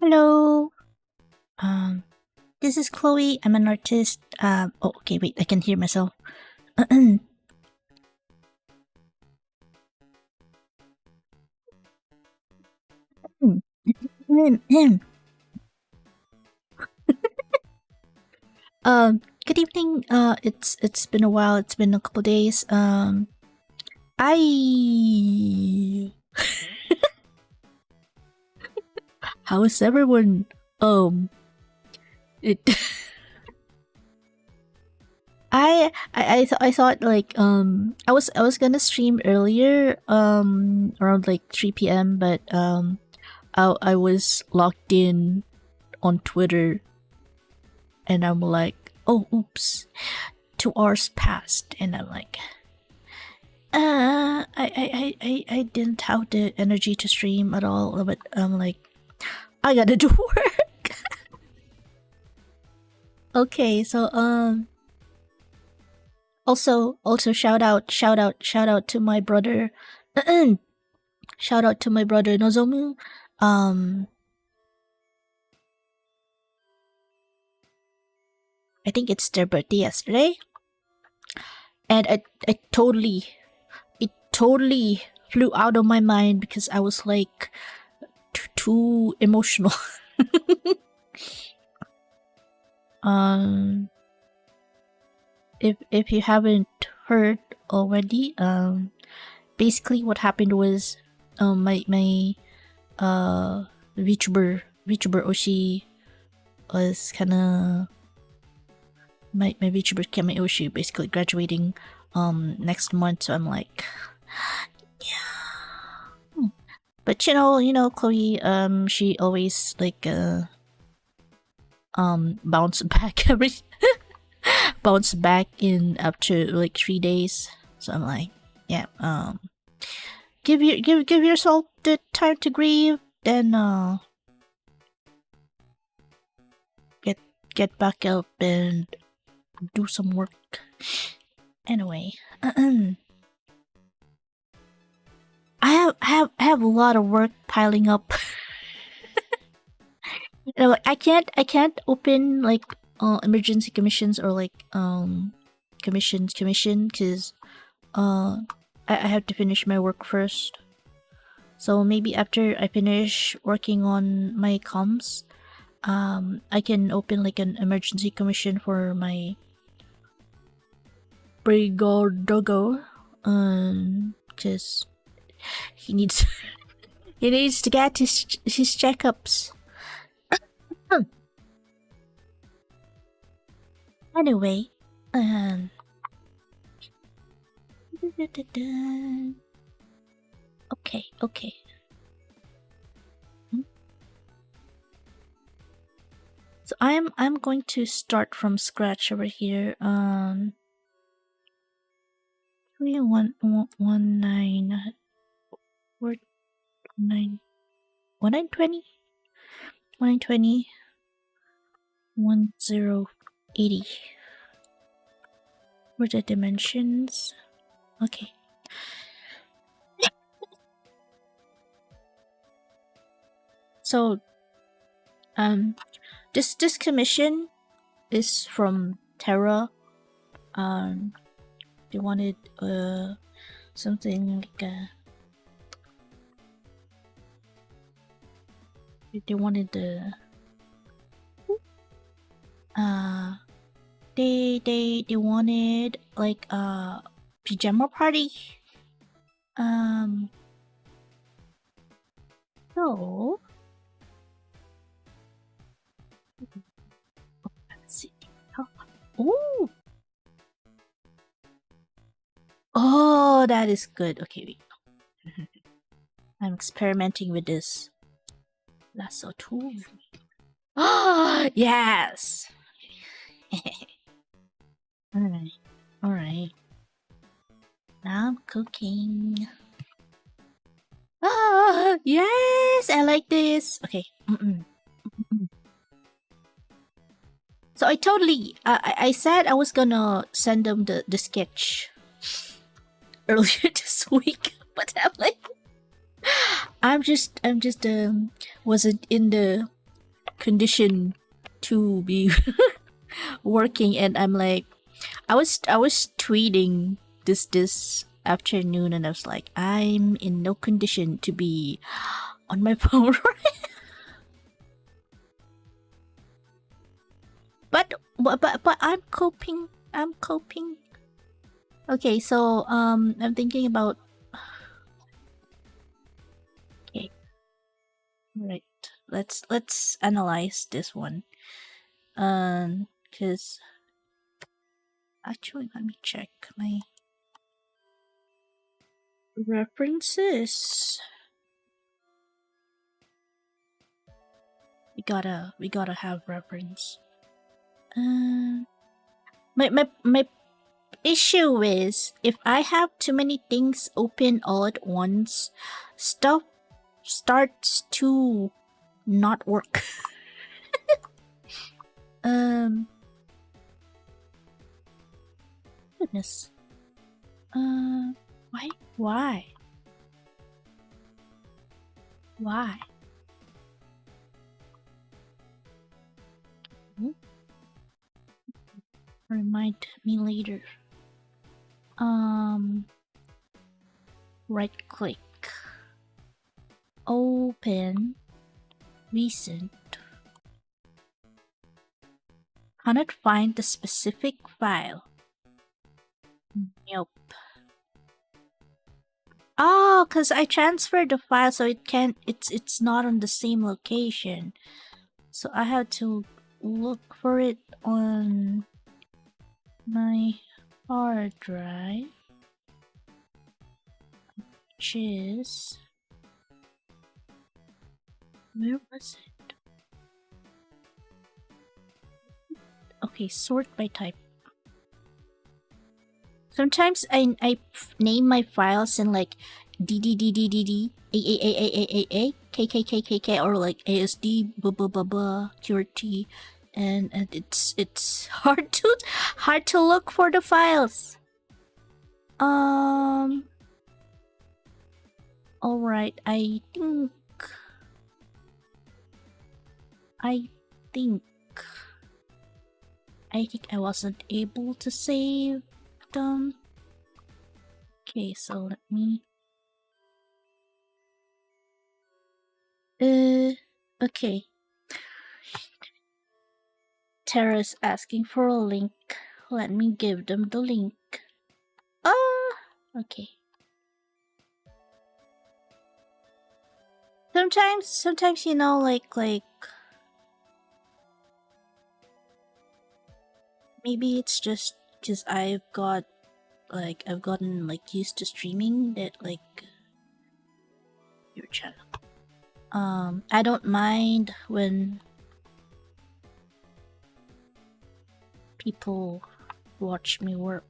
Hello. Um, this is Chloe. I'm an artist. Oh, okay, wait, I can hear myself. Good evening. It's been a while. It's been a couple days. I how is everyone? It. I thought like I was gonna stream earlier around like 3 p.m. but I was logged in on Twitter and I'm like, oh oops, 2 hours passed and I'm like I didn't have the energy to stream at all, but I'm like I gotta do work. Okay, so also shout out to my brother. Shout out to my brother Nozomu. I think it's their birthday yesterday. And it totally flew out of my mind because I was like too emotional. If you haven't heard already, basically what happened was my VTuber Oshi was kinda my VTuber Kemi Oshi basically graduating next month, so I'm like yeah. But you know Chloe, she always like bounce back bounce back in after like 3 days. So I'm like, yeah, give yourself the time to grieve, then get back up and do some work. Anyway, I have a lot of work piling up. I can't open like emergency commissions or like commission because I have to finish my work first. So maybe after I finish working on my comms, I can open like an emergency commission for my Brigodogo, because he needs to get his checkups. Anyway, okay. So I'm going to start from scratch over here. 1920 1080. Where the dimensions? Okay. So this commission is from Terra. They wanted something like they wanted the they wanted like a pajama party. So let's see. Oh, oh, that is good. Okay, wait. I'm experimenting with this lasso tool. Oh, yes. All right. Now I'm cooking. Ah, yes, I like this. Okay. So I totally, I said I was gonna send them the sketch earlier this week, but I'm like, I'm just wasn't in the condition to be working, and I'm like, I was tweeting this afternoon, and I was like, I'm in no condition to be on my phone. but I'm coping. I'm coping. Okay, so I'm thinking about. Okay, right. Let's analyze this one. Cause actually, let me check my references. We gotta have reference. My issue is if I have too many things open all at once, stuff starts to not work. Goodness. Why? Remind me later. Right click. Open. Recent. Cannot find the specific file. Nope. Oh, cause I transferred the file, so it can't. It's not on the same location. So I have to look for it on my hard drive, which is, where was it? Okay, sort by type. Sometimes I name my files in like DDDDDD, A, KKKKK, or like ASD, QRT, and it's hard to look for the files. All right, I think I wasn't able to save them. Okay, so let me. Okay. Tara's asking for a link. Let me give them the link. Okay. Sometimes you know, like maybe it's just because I've gotten like used to streaming that like your channel. I don't mind when people watch me work.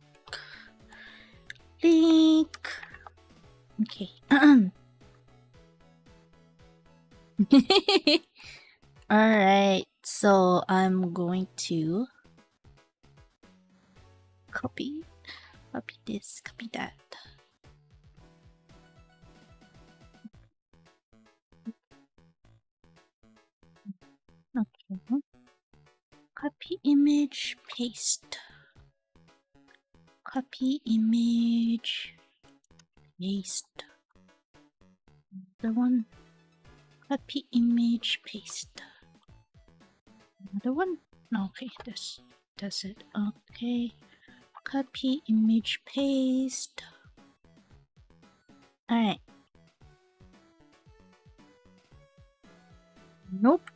Link. Okay. Alright, so I'm going to copy this, copy that. Okay. Copy image, paste. Copy image, paste. Another one. Copy image, paste. Another one. Okay, this does it. Okay. Copy image, paste. Alright. Nope.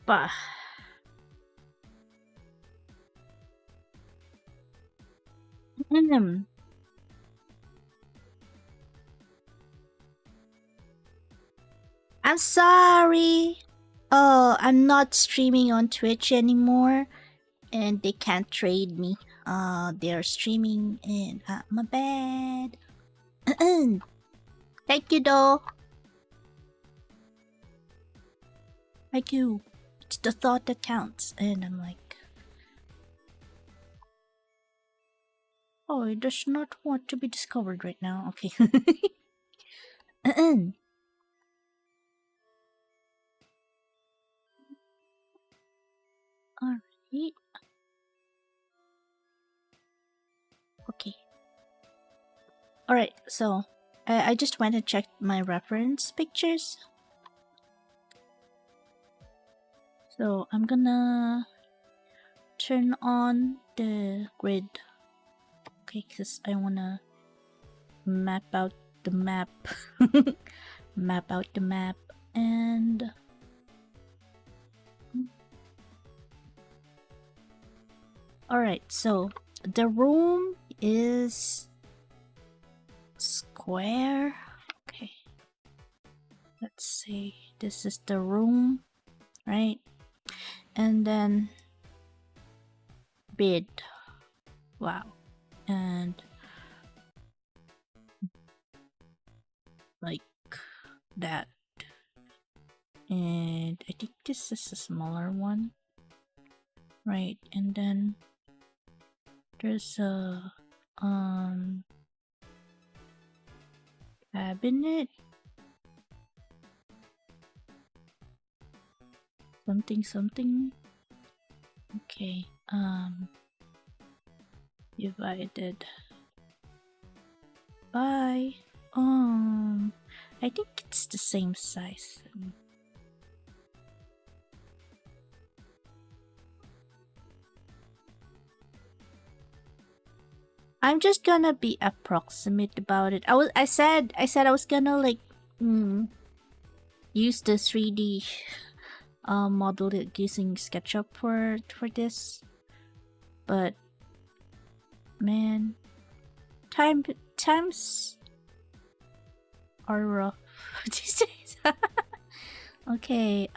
I'm sorry. Oh, I'm not streaming on Twitch anymore, and they can't trade me. They're streaming, and my bad. Thank you, though. Thank you. It's the thought that counts, and I'm like, oh, it does not want to be discovered right now. Okay. Wait. Okay. Alright, so I just went and checked my reference pictures. So I'm gonna turn on the grid. Okay, because I wanna map out the map. Map out the map and alright, so the room is square. Okay, let's see, this is the room, right? And then bed. Wow. And like that. And I think this is a smaller one, right? And then there's a cabinet, something. Okay, divided by I think it's the same size. I'm just gonna be approximate about it. I said I was gonna like use the 3D model using SketchUp for this, but man, times are rough these days. Okay,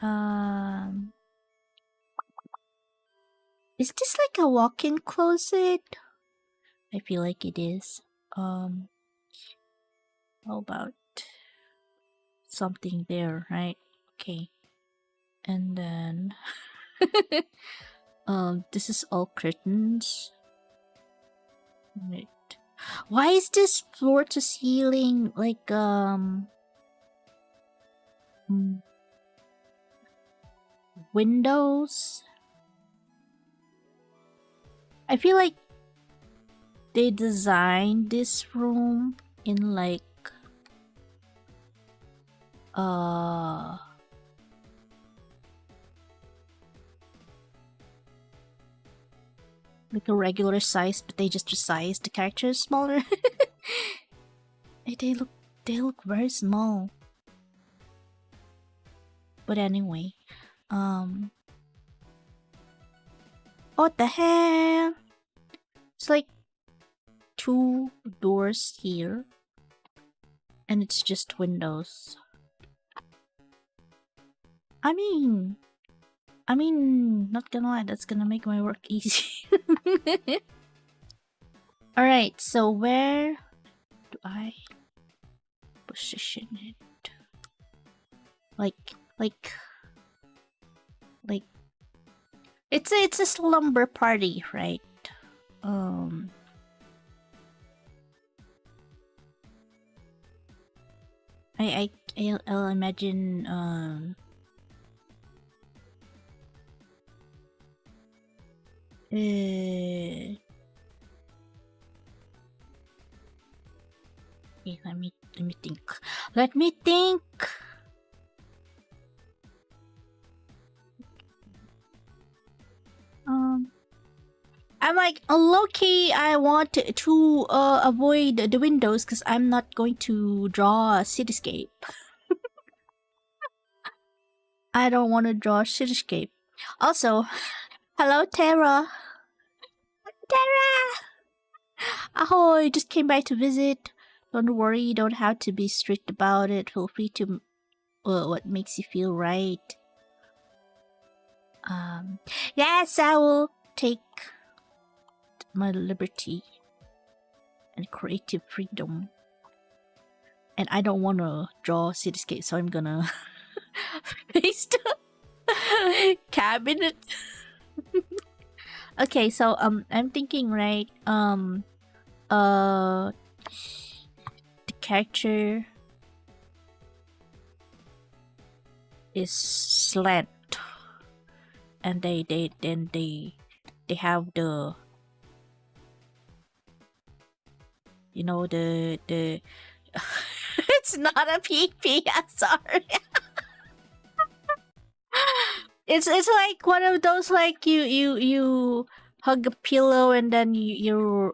is this like a walk-in closet? I feel like it is. How about something there, right? Okay. And then this is all curtains. Right. Why is this floor to ceiling like windows? I feel like they designed this room in like like a regular size, but they just resized the characters smaller. they look very small. But anyway, what the hell? It's like 2 doors here, and it's just windows. I mean, not gonna lie, that's gonna make my work easy. Alright, so where do I position it? Like it's a slumber party, right? I'll imagine okay, let me think. Let me think. I'm like, low-key, I want to avoid the windows because I'm not going to draw a cityscape. I don't want to draw a cityscape. Also, hello, Terra. Terra! Ahoy, just came by to visit. Don't worry, you don't have to be strict about it. Feel free to what makes you feel right. Yes, I will take my liberty and creative freedom. And I don't want to draw cityscape, so I'm gonna paste the cabinet. Okay, so I'm thinking, right? The character is slant, and they they have the, you know, the it's not a PP. I'm sorry. It's like one of those, like you hug a pillow and then you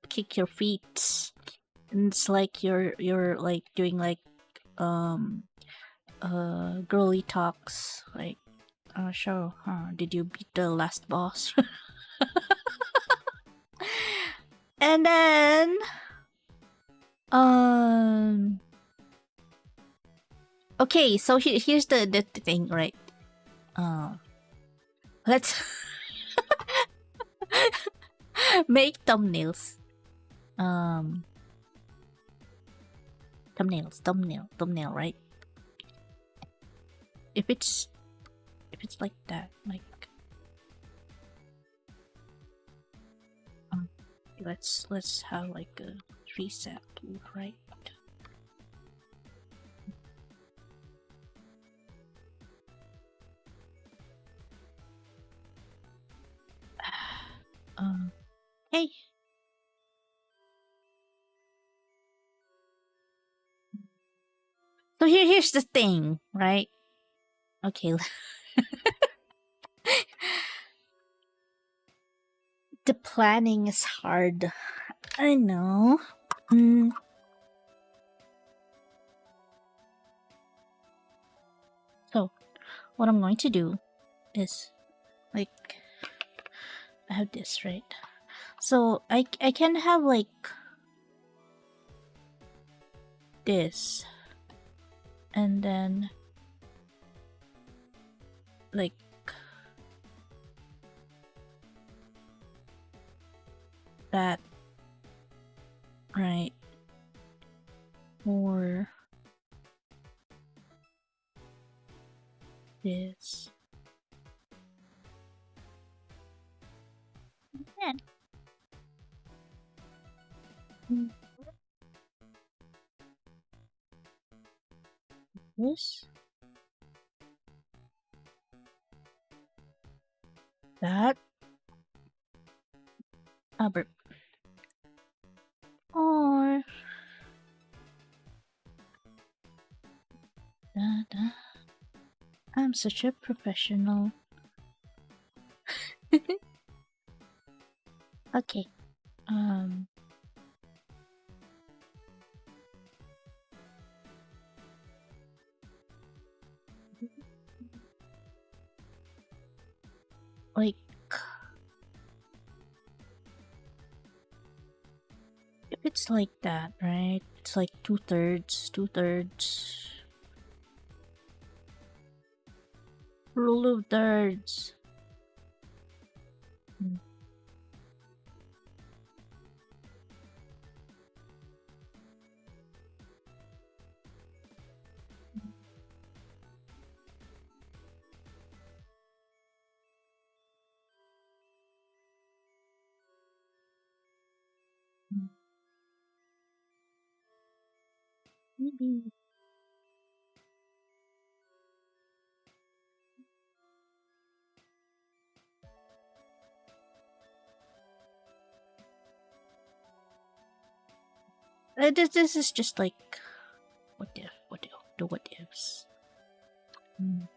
kick your feet, and it's like you're like doing like girly talks, like, sure, did you beat the last boss? And then okay, so here's the thing, right? Let's make thumbnails. Thumbnail, right? If it's like that, like, let's have like a reset tool, right? Hey. So here's the thing, right? Okay. The planning is hard. I know. So, what I'm going to do is, like, I have this, right? So I can have like this, and then like that, right? Or this. Man. This. That. Albert. Or that. I'm such a professional. Okay. Like, if it's like that, right? It's like 2/3, 2/3. Rule of thirds. Maybe. This is just like what if, the what ifs. And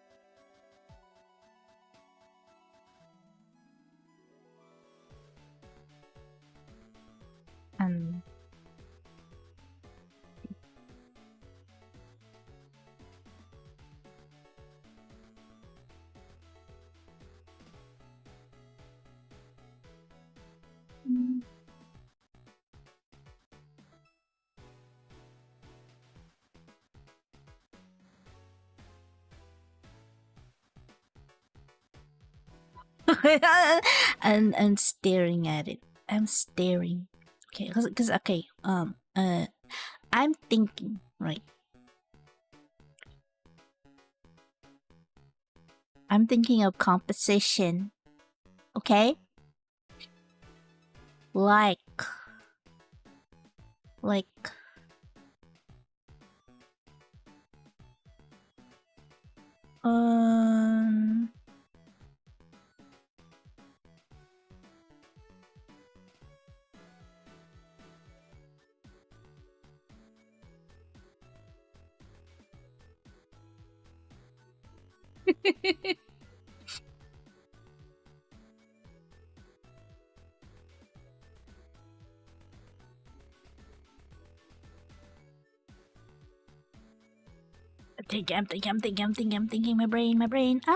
and I'm staring at it. I'm staring. Okay, cause okay. I'm thinking, right? I'm thinking of composition. Okay. Like um I'm thinking, my brain. Ah!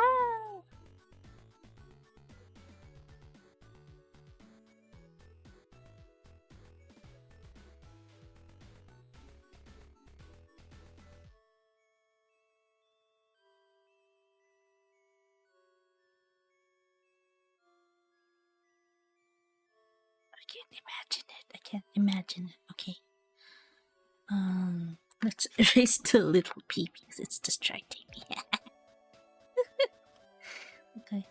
I can't imagine it. Okay. Let's erase the little peepees. It's distracting me. Okay.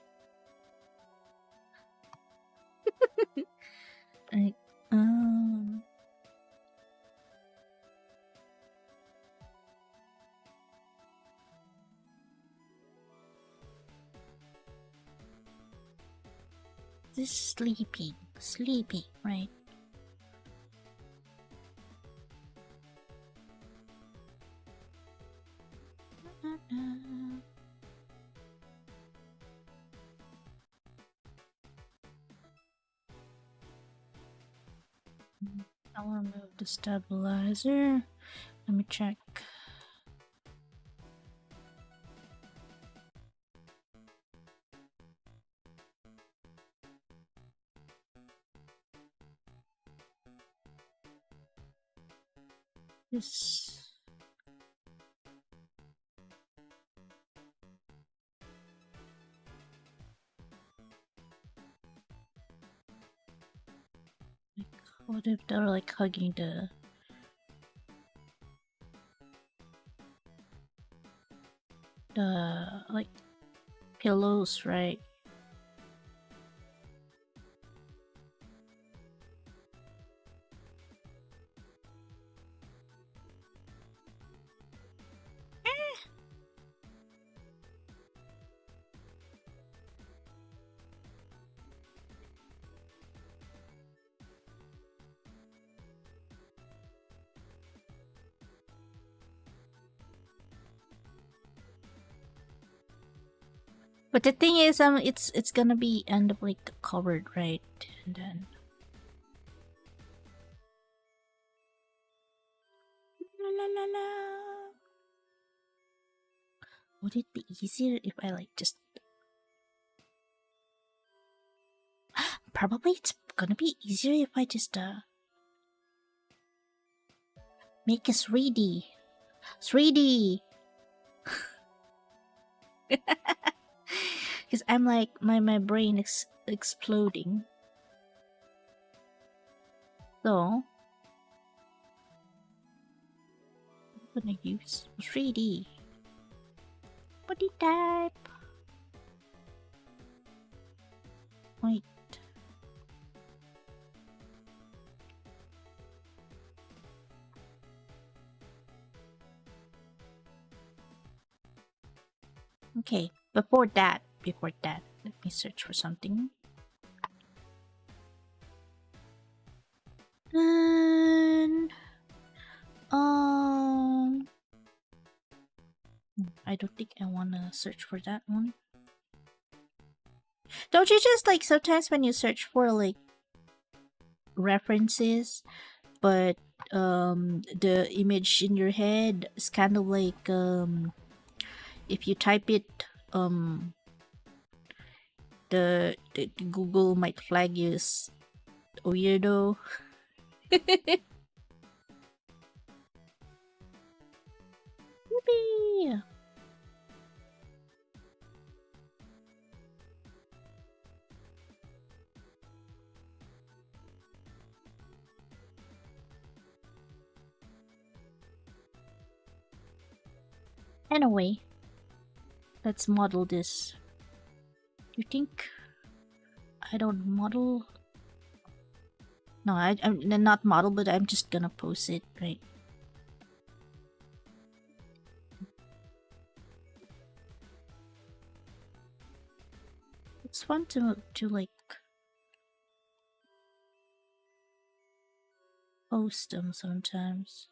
Right. This sleeping, right? I'll remove the stabilizer. Let me check. This. Like, what if they're like hugging the like pillows, right? But the thing is, it's gonna be end up like covered, right? And then la la la. Would it be easier if I like just? Probably it's gonna be easier if I just make a 3D. 3D. Because I'm like my brain is exploding. So I'm gonna use 3D. Body type. Wait. Okay, before that, let me search for something. And I don't think I wanna search for that one. Don't you just like sometimes when you search for like references, but the image in your head is kind of like if you type it the Google might flag you as a weirdo. Yippee! Anyway, let's model this. You think I don't model? No, I'm not model, but I'm just gonna post it, right? It's fun to like post them sometimes.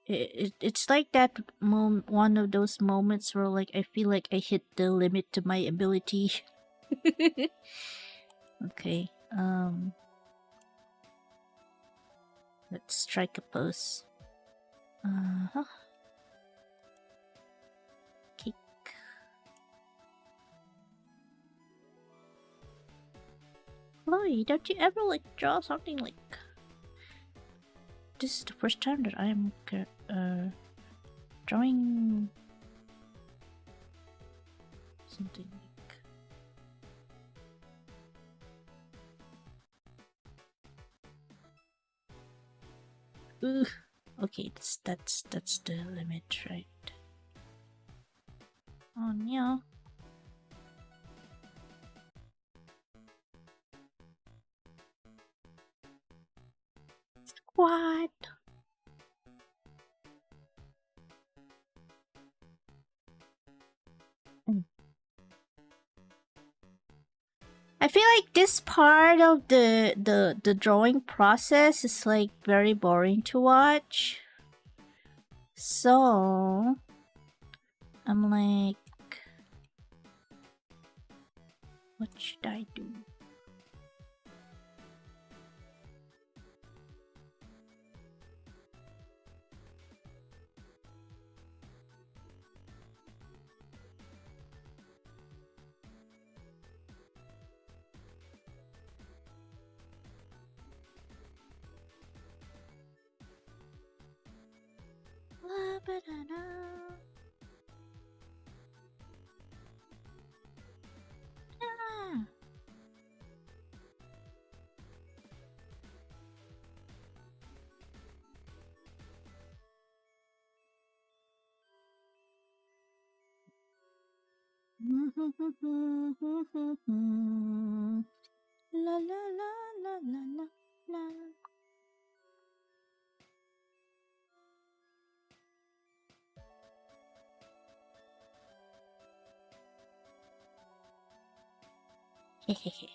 It's like that one of those moments where like I feel like I hit the limit to my ability. Okay, let's strike a pose. Uh-huh. Kick. Chloe, don't you ever like draw something like... This is the first time that I'm drawing something like... Ugh. Okay, that's the limit, right? Oh no. What? I feel like this part of the drawing process is like very boring to watch. So I'm like, what should I do? Ah. La la la la la la la. Hehehe.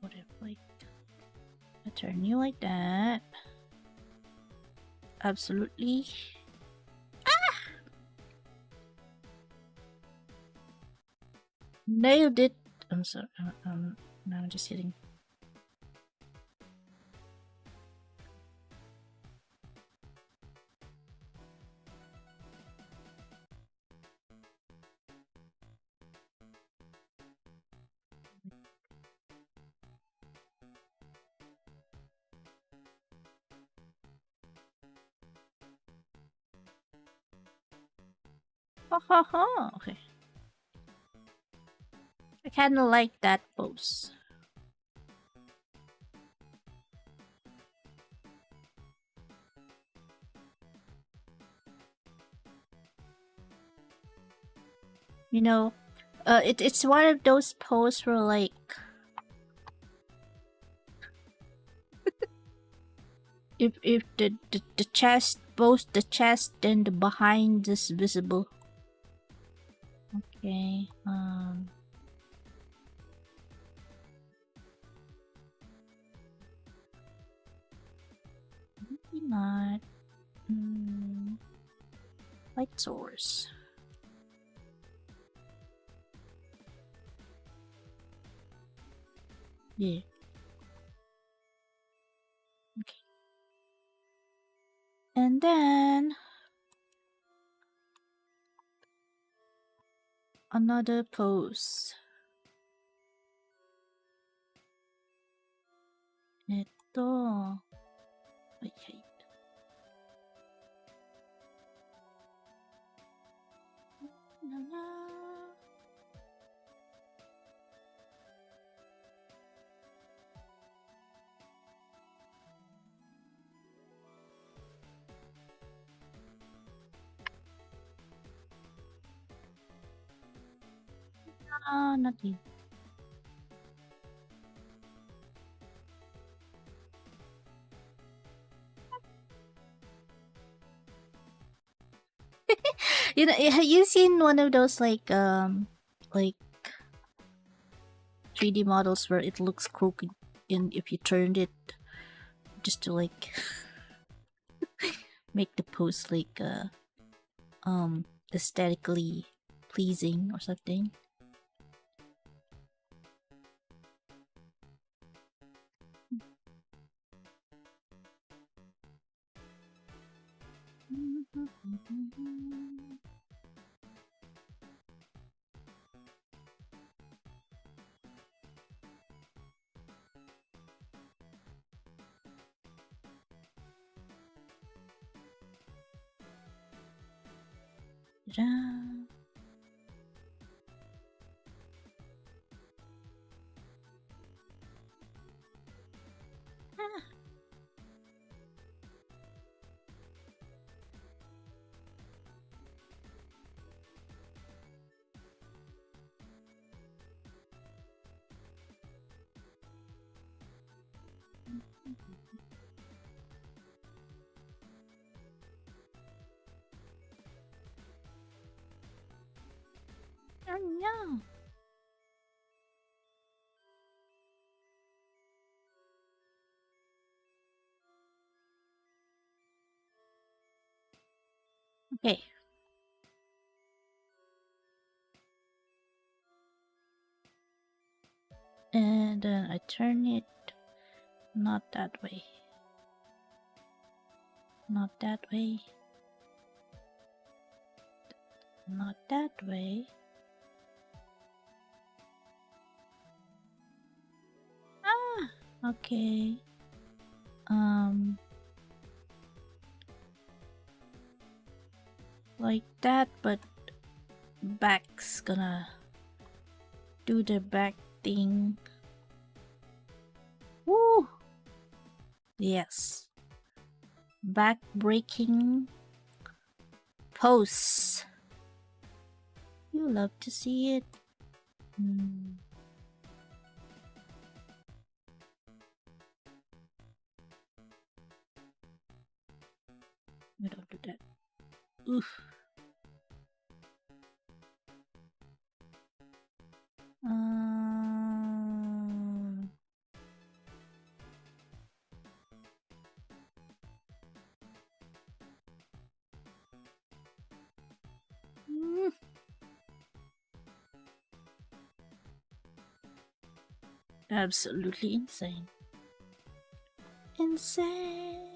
What if like I turn you like that? Absolutely. Nailed it. I'm sorry. No, I'm just kidding. Ha ha ha. Okay. I kind of like that pose. You know, it's one of those poses where like if the chest, both the chest and the behind is visible. Okay. Maybe not. Light source. Yeah. Okay. And then another pose. Okay. La la. Nothing. You know, have you seen one of those like 3D models where it looks crooked, and if you turned it just to like make the pose like aesthetically pleasing or something? Ta-da. Ah. Oh no. Okay. And then I turn it not that way. Not that way. Not that way. Ah, okay. Like that, but back's gonna do the back thing. Woo! Yes. Back breaking pose. You love to see it. We don't do that. Oof. Absolutely insane. Insane.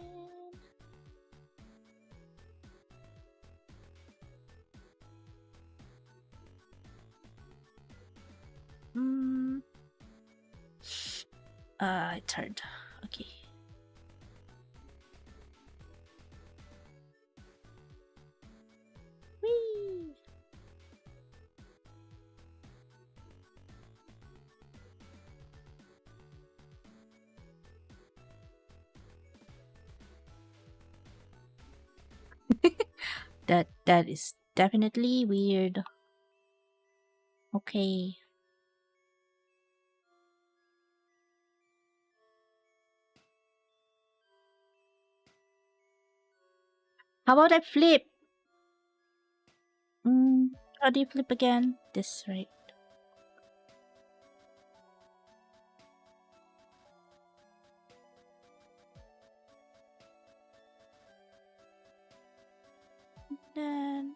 I turned. Okay. Whee! That is definitely weird. Okay. How about I flip? How do you flip again? This, right? Then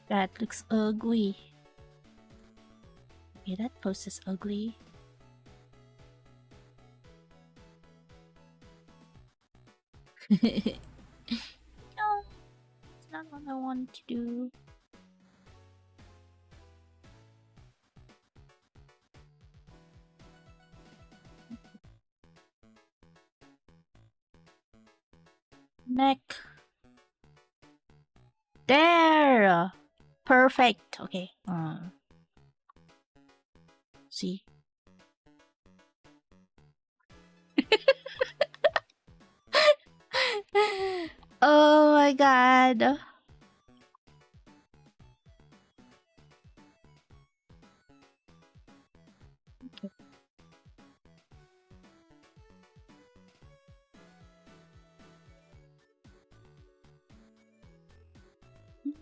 that looks ugly. Okay, that pose is ugly. No, it's not what I want to do. Neck. There! Perfect. Okay. See? Oh my god.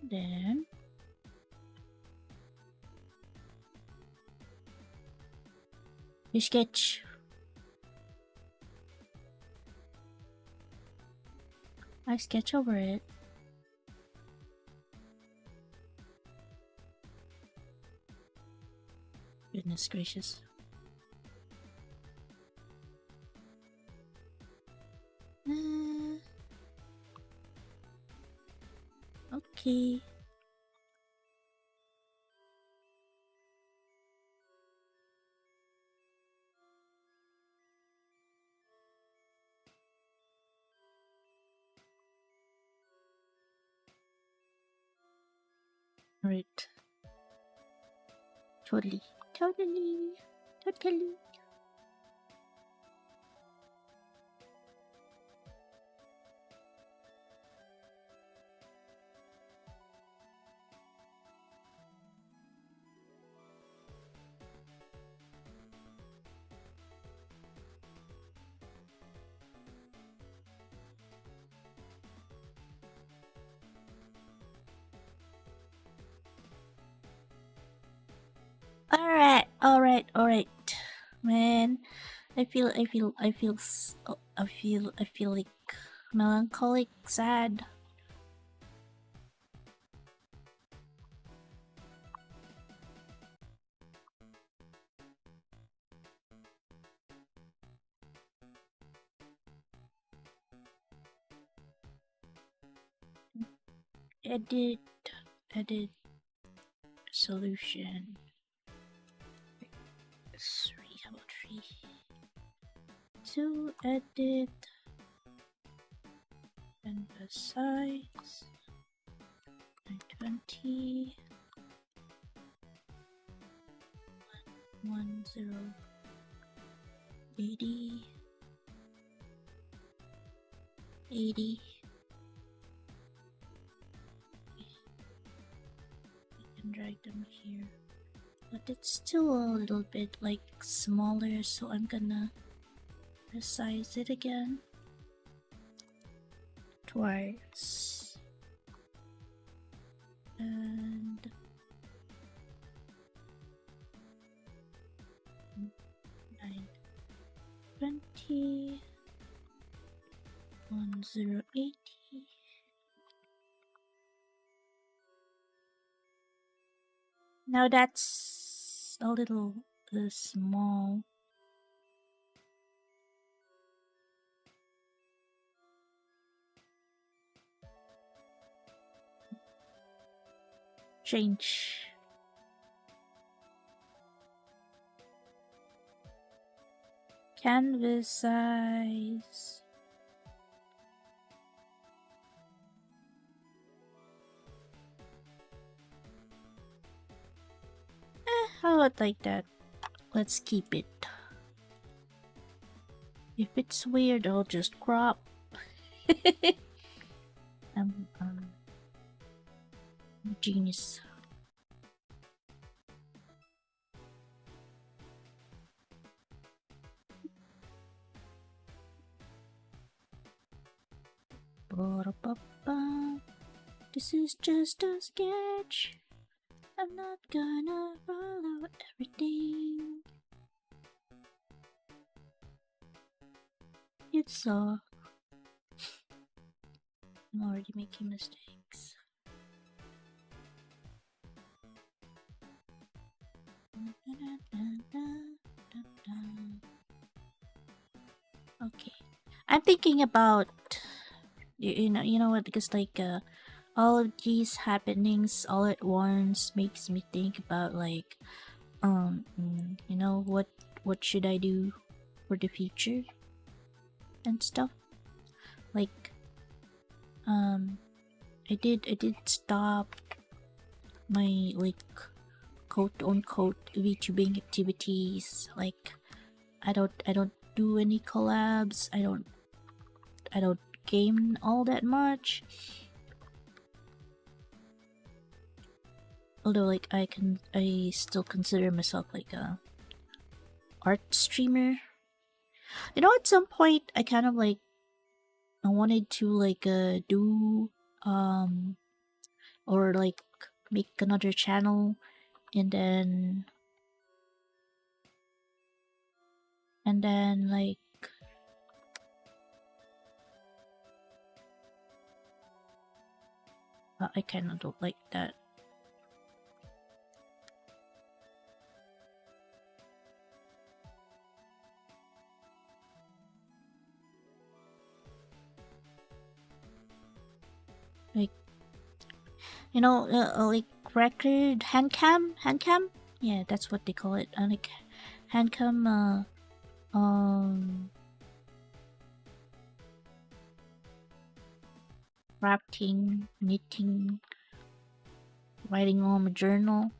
Then you sketch. I sketch over it. Goodness gracious. Okay. Right. Totally. Alright. Man, I feel like melancholic, sad. Edit solution. 3, how about 3? To edit canvas size 920 80 80. I can drag them here, but it's still a little bit like smaller, so I'm gonna resize it again twice and 920 1080. Now that's a little small. Change. Canvas size. How about like that? Let's keep it. If it's weird, I'll just crop. I'm genius. This is just a sketch. I'm not gonna follow everything. It's I'm already making mistakes. Okay, I'm thinking about you know what, because like all of these happenings all at once makes me think about like you know what should I do for the future and stuff. Like I did stop my like quote unquote VTubing activities. Like I don't do any collabs. I don't game all that much. Although like I still consider myself like a art streamer. You know, at some point I kind of like I wanted to like do or like make another channel and then like I kind of don't like that. Like, you know, like record hand cam, yeah, that's what they call it. Like hand cam, crafting, knitting, writing on a journal.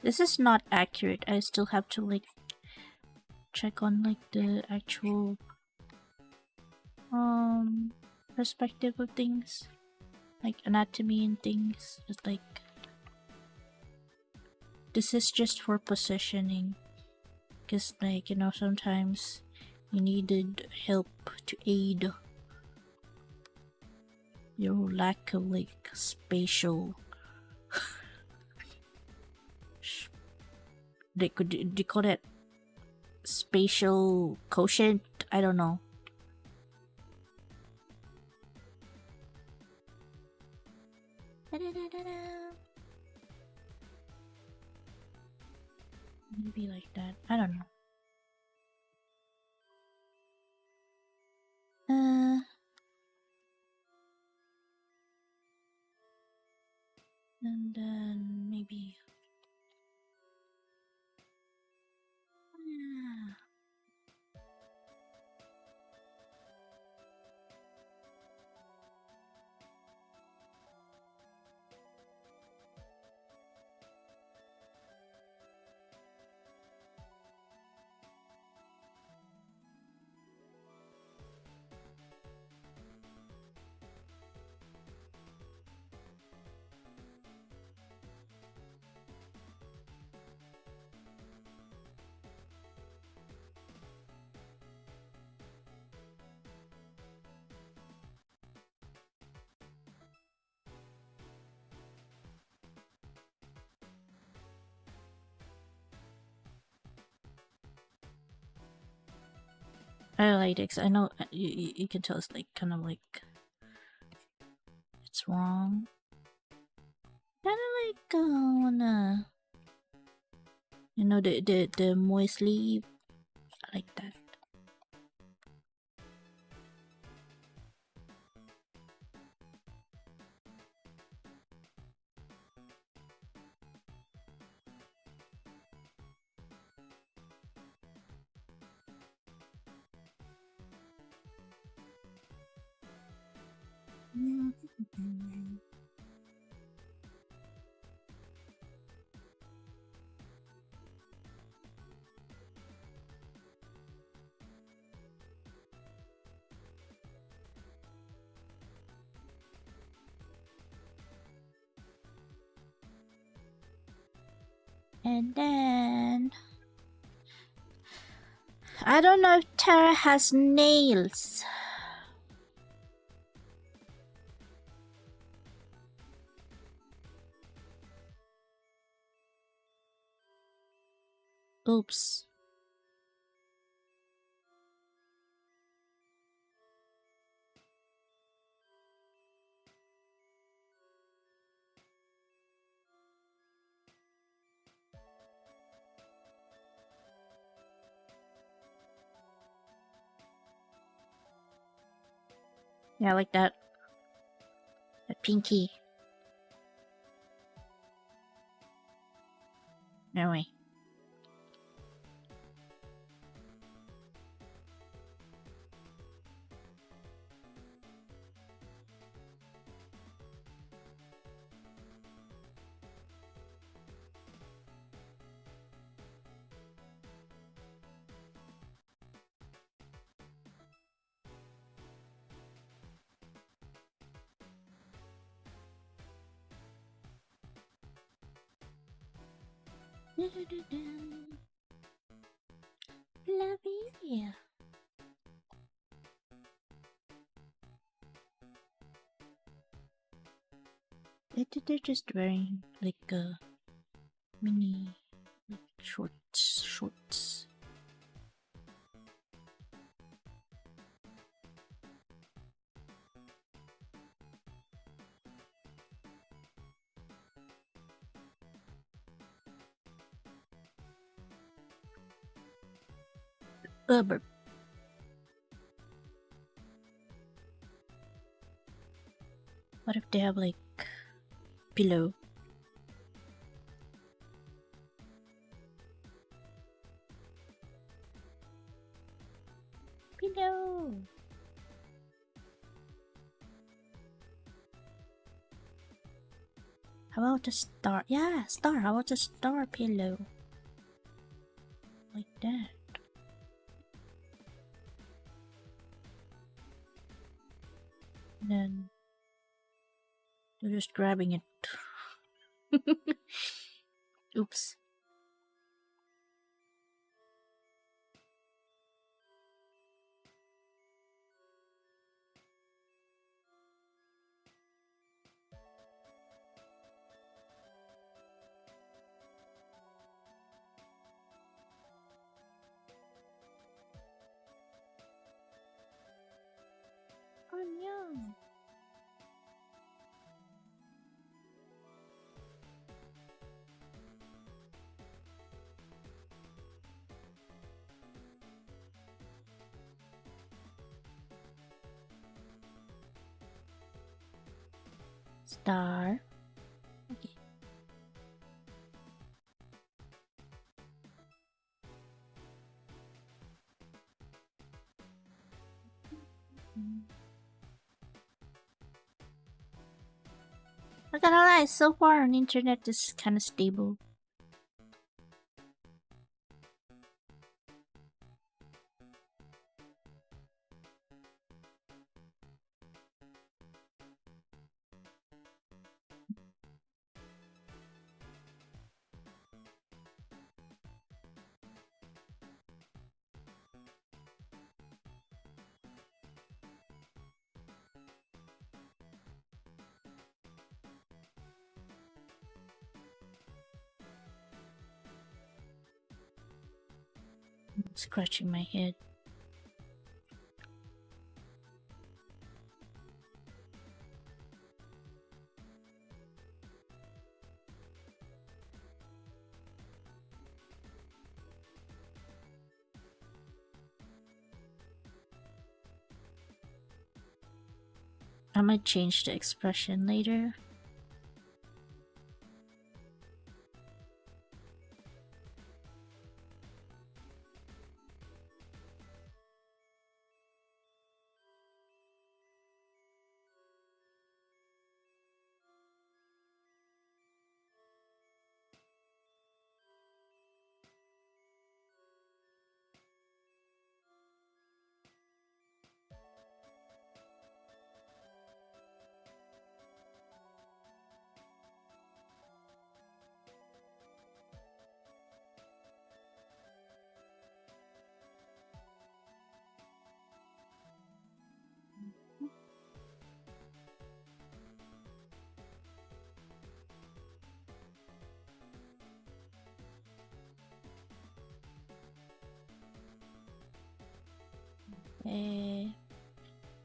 This is not accurate. I still have to like check on like the actual perspective of things, like anatomy and things. It's like this is just for positioning, because like, you know, sometimes you needed help to aid your lack of like spatial they call it spatial quotient, I don't know. Maybe like that, I don't know. And then maybe I like it. I know you can tell it's like kind of like it's wrong. Kind of like wanna, you know, the moist leaf. I like that. And then I don't know if Tara has nails. Oops. Yeah, like that. A pinky. No way. Lovey. They're just wearing like a mini like shorts. Burp. What if they have like pillow? Pillow. How about a star? Yeah, star. How about a star pillow? Like that. And then they're just grabbing it. Oops. Oh no. Star. Okay. I gotta lie, so far on the internet is kind of stable. Scratching my head. I might change the expression later.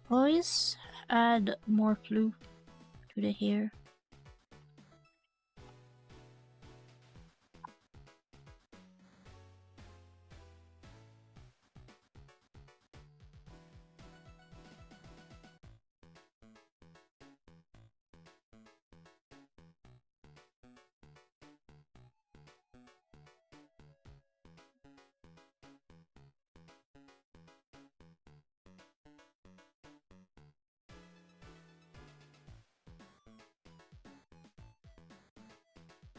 Always add more glue to the hair.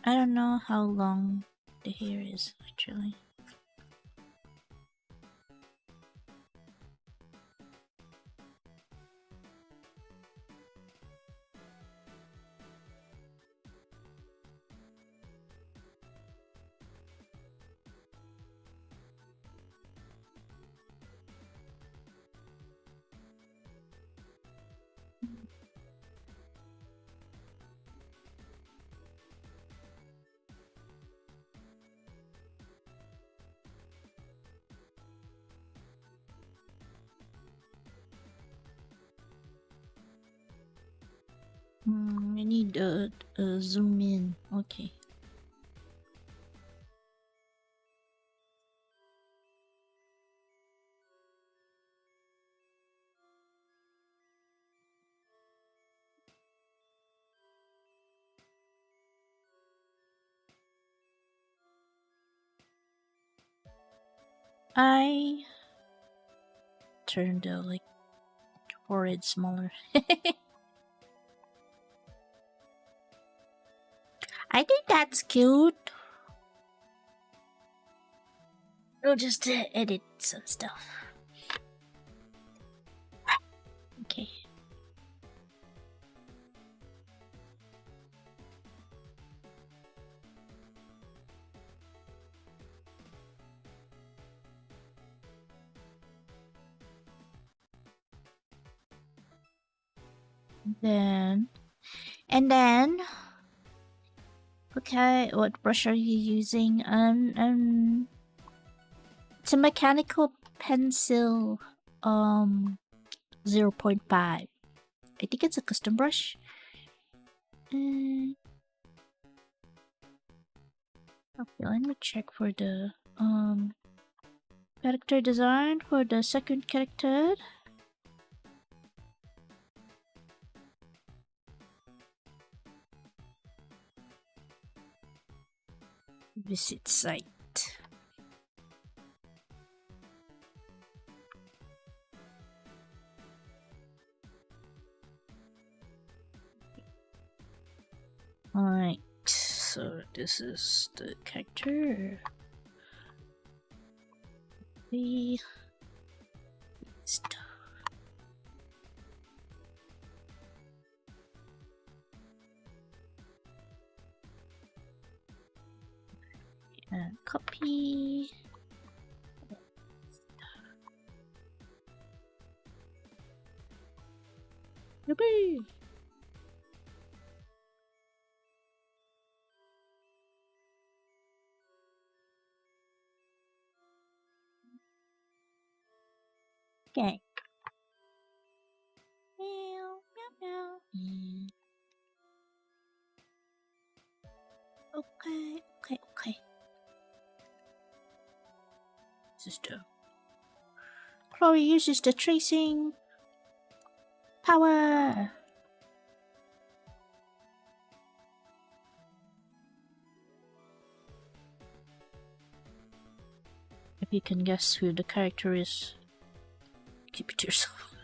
I don't know how long the hair is actually. I need zoom in. Okay. I turned the like forehead smaller. I think that's cute. We'll just edit some stuff. Okay. And then okay, what brush are you using? It's a mechanical pencil 0.5. I think it's a custom brush. Okay, let me check for the character design for the second character. Visit site. Alright, so this is the character. The stuff. And copy. Yippee! Okay. Meow, meow, meow. Okay. Sister. Chloe uses the tracing power. If you can guess who the character is, keep it to yourself.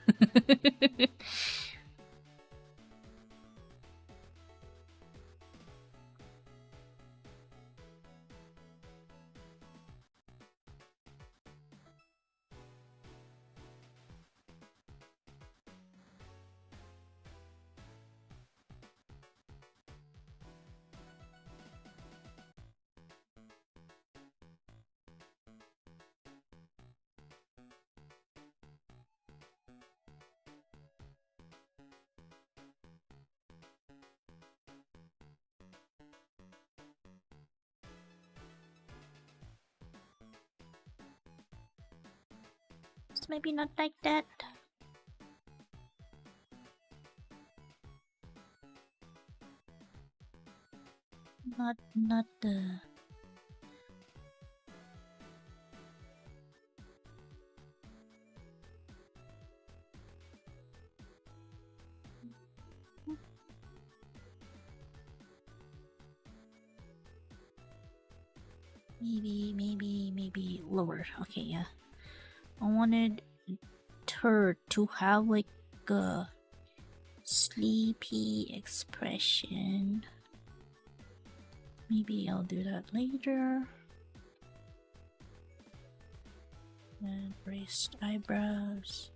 It's maybe not like that. Not the. Maybe lower. Okay, yeah. I wanted her to have like a sleepy expression. Maybe I'll do that later. And raised eyebrows.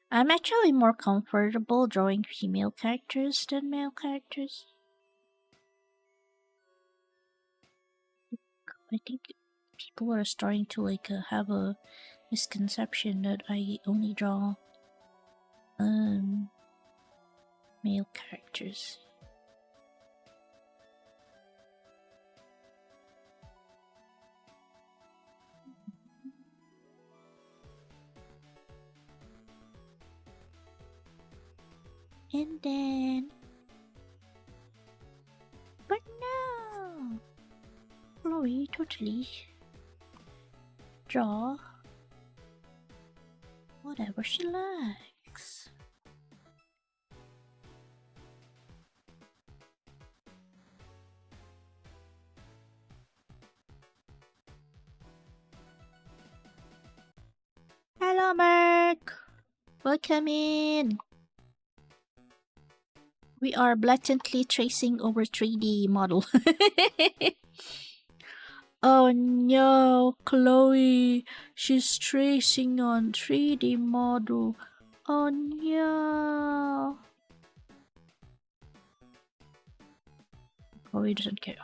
I'm actually more comfortable drawing female characters than male characters. I think people are starting to like have a misconception that I only draw male characters. And then, but no, Chloe totally draw whatever she likes. Hello, Mark. Welcome in. We are blatantly tracing over 3D model. Oh no, Chloe. She's tracing on 3D model. Oh no. Chloe doesn't care.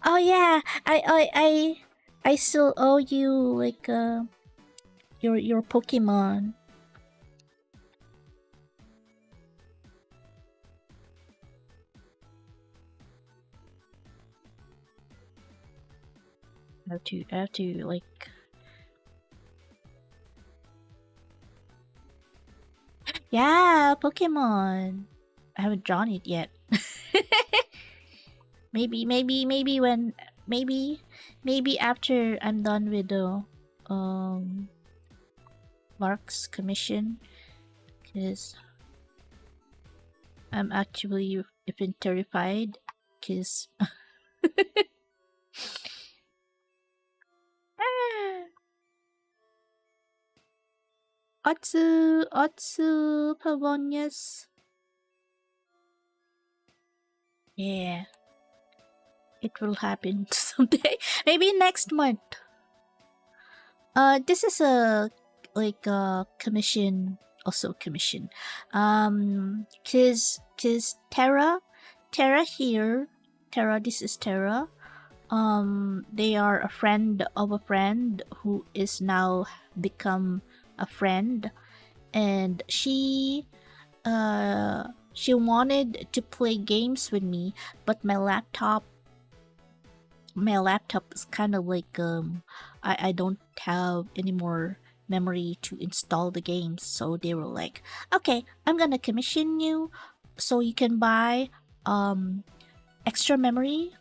Oh yeah, I still owe you like your Pokemon. I have to like. Yeah, Pokemon. I haven't drawn it yet. maybe when maybe after I'm done with the Mark's commission, because I'm actually even terrified, because Otsu Pavonius. Yeah. It will happen someday. Maybe next month. This is a like commission, also commission. Cause Terra here, this is Terra. They are a friend of a friend who is now become a friend, and she wanted to play games with me, but my laptop is kind of like I don't have any more memory to install the games, so they were like, okay, I'm gonna commission you so you can buy extra memory,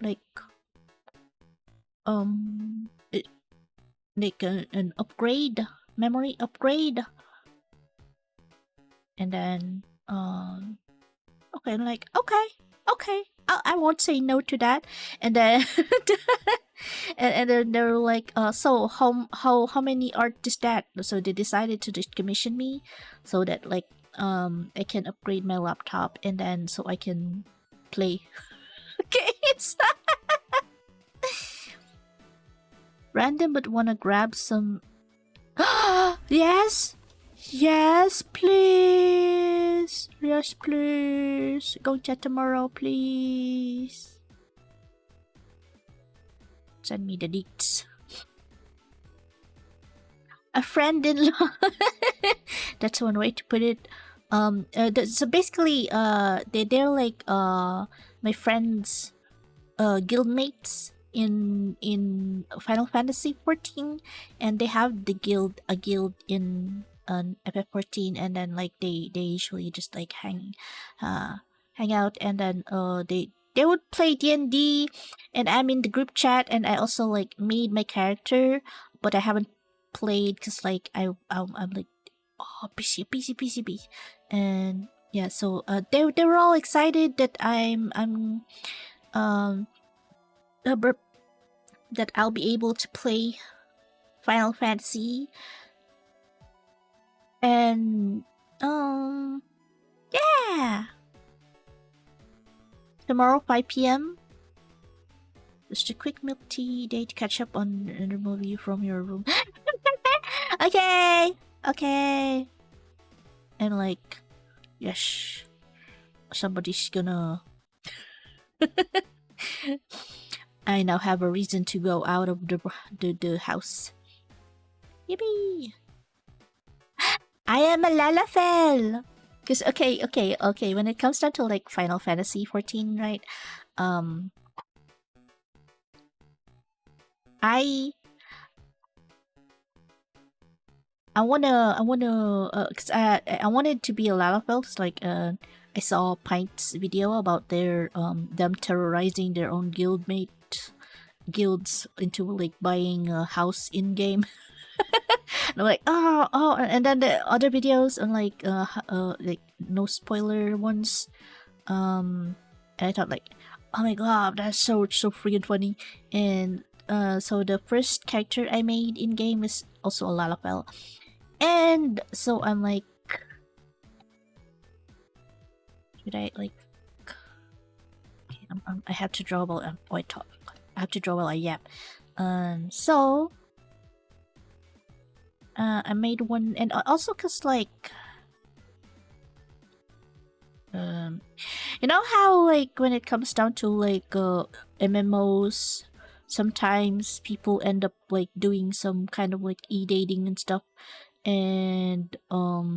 like like an upgrade, memory upgrade. And then okay, I'm like, okay, I won't say no to that. And then and then they were like, so how many art is that? So they decided to just commission me so that like I can upgrade my laptop, and then so I can play games. Random, but wanna grab some. Yes, please. Yes, please. Go chat tomorrow, please. Send me the deets. A friend-in-law. That's one way to put it. So basically, they're like my friends, guildmates in Final Fantasy 14, and they have a guild in FF14, and then like they usually just like hang out, and then they would play D&D, and I'm in the group chat, and I also like made my character, but I haven't played because like I'm like, oh, busy, and yeah, so they were all excited that I'm that I'll be able to play Final Fantasy, and yeah, tomorrow 5 p.m. Just a quick milk tea day to catch up on the movie from your room. Okay. And like, yes, somebody's gonna I now have a reason to go out of the house. Yippee! I am a Lalafell! Because, okay, when it comes down to, like, Final Fantasy 14, right? I cause I wanted to be a Lalafell, 'cause, like, I saw Pint's video about them terrorizing their own guilds into, like, buying a house in game. And I'm like, oh, and then the other videos and like no spoiler ones, and I thought like, oh my god, that's so freaking funny. And so the first character I made in game is also a Lalafell, and so I'm like, should I like? Okay, I have to draw while I talk. I have to draw while I yap. So I made one, and also cause like, you know how like when it comes down to like MMOs, sometimes people end up like doing some kind of like e-dating and stuff, and I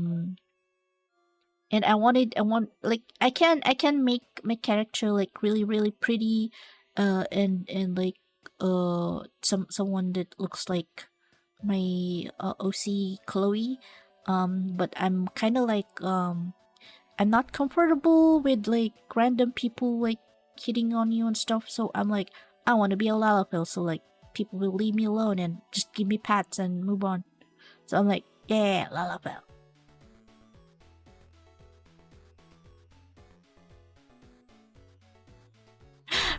want like I can make my character like really pretty, and like someone that looks like my OC Chloe, but I'm kind of like I'm not comfortable with like random people like hitting on you and stuff, so I'm like, I want to be a Lalafell, so like people will leave me alone and just give me pats and move on. So I'm like, yeah, Lalafell.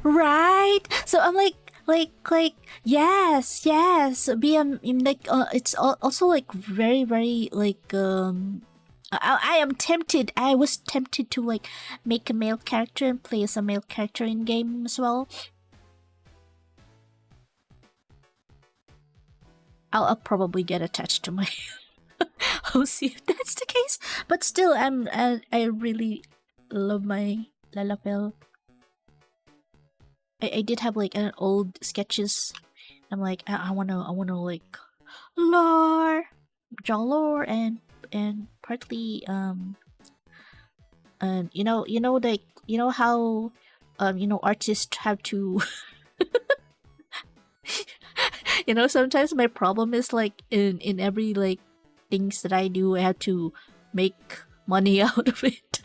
Right? So I'm like yes, be like it's also like very like I am tempted. I was tempted to like make a male character and play as a male character in game as well. I'll probably get attached to my OC if that's the case. But still, I really love my Lalafell. I did have like an old sketches. I'm like, I wanna like draw lore and partly and you know like you know how artists have to sometimes my problem is like in every like things that I do, I have to make money out of it.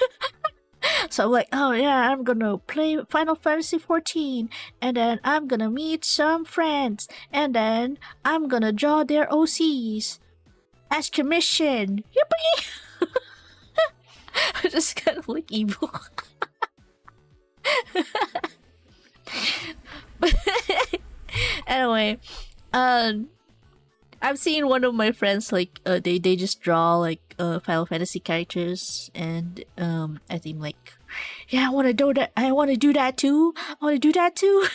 So I'm like, oh yeah, I'm gonna play Final Fantasy 14, and then I'm gonna meet some friends, and then I'm gonna draw their OCs as commission. Yippee! Just kind of like evil. Anyway, I've seen one of my friends like they just draw like Final Fantasy characters, and I think like, yeah, I want to do that. I want to do that too. I want to do that too.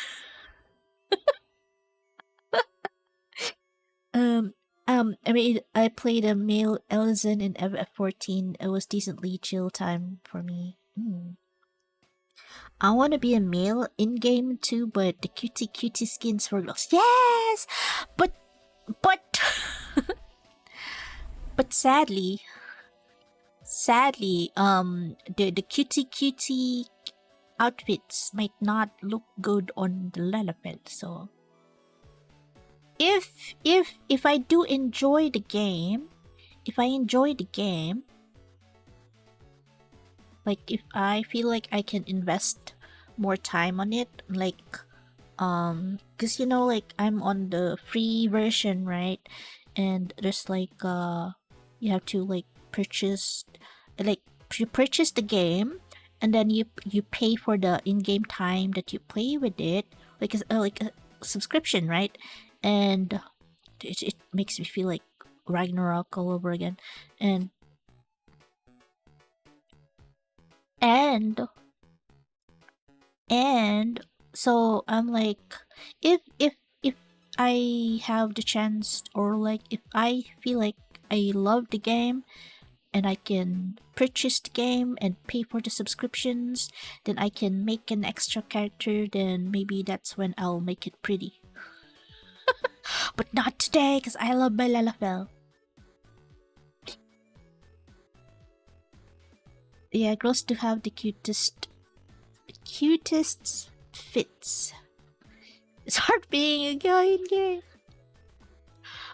I played a male Elizin in FF14. It was decently chill time for me. I want to be a male in game too, but the cutie skins for girls. Yes, but but sadly, the cutie outfits might not look good on the Lalafell. So if I do enjoy the game, like if I feel like I can invest more time on it, like because like I'm on the free version, right? And there's like you have to like purchase, like you purchase the game, and then you pay for the in-game time that you play with it, like a subscription, right? And it makes me feel like Ragnarok all over again, and so I'm like, if I have the chance, or like if I feel like I love the game, and I can purchase the game and pay for the subscriptions, then I can make an extra character, then maybe that's when I'll make it pretty. But not today, because I love my Lalafell. Yeah, girls do have the cutest fits. It's hard being a guy in game.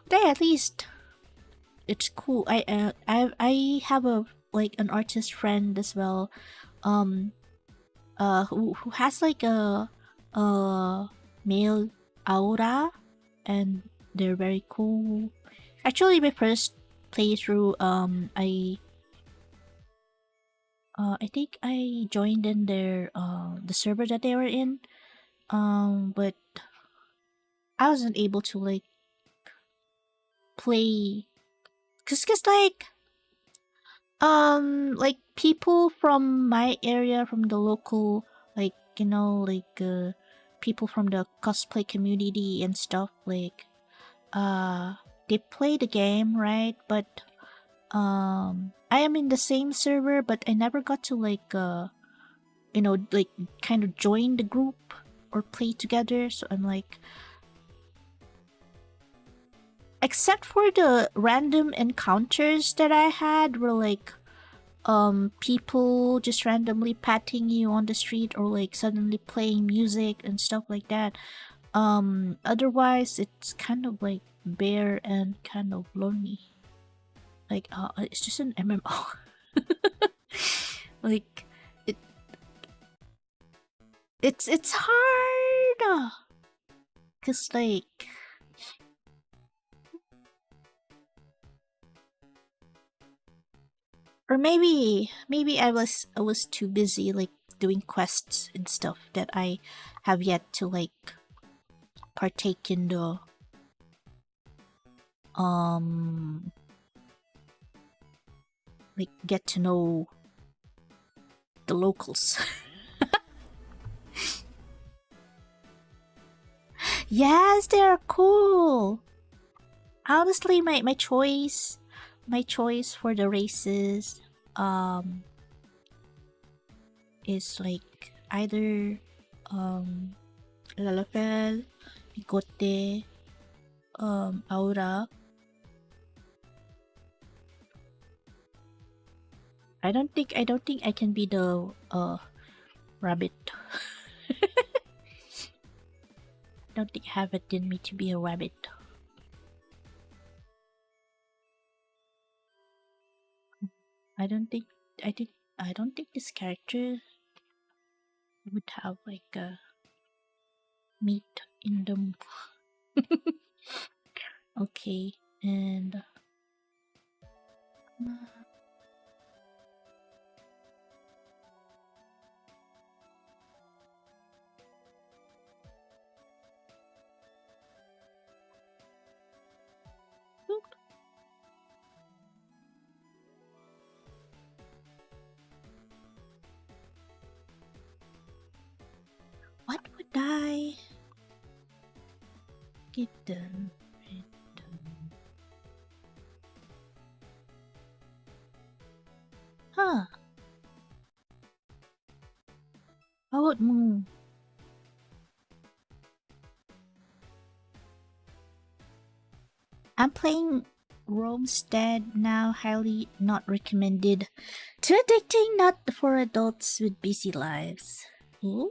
But yeah, at least it's cool. I have a an artist friend as well, who has like a male aura, and they're very cool. Actually, my first playthrough, I think I joined in their the server that they were in, but I wasn't able to like play, cause like people from my area, from the local, like people from the cosplay community and stuff, like they play the game, right? But I am in the same server, but I never got to like kind of join the group or play together. So I'm like, except for the random encounters that I had, where like people just randomly patting you on the street, or like suddenly playing music and stuff like that. Otherwise it's kind of like bare and kind of lonely. Like it's just an MMO. Like it's hard, cause like or maybe I was too busy like doing quests and stuff that I have yet to like partake in the like get to know the locals. Yes, they're cool. Honestly, my choice for the races is like either Lalafell, Bigote, Aura. I don't think I can be the rabbit. I don't think I have it in me to be a rabbit. I don't think this character would have like a meat in them. Okay, and what would I give them? Huh. How about Moon? I'm playing Romstead now, highly not recommended. Too addicting, not for adults with busy lives. Ooh.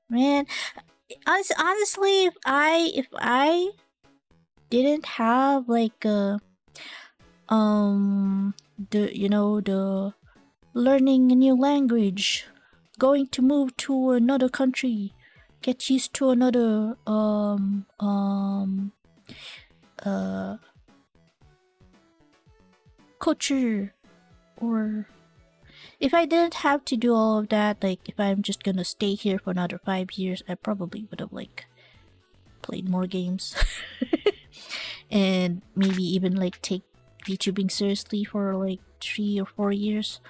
Man, honestly, if I didn't have like the the learning a new language, going to move to another country, get used to another culture, or if I didn't have to do all of that, like if I'm just gonna stay here for another 5 years, I probably would have like played more games and maybe even like take VTubing seriously for like 3 or 4 years.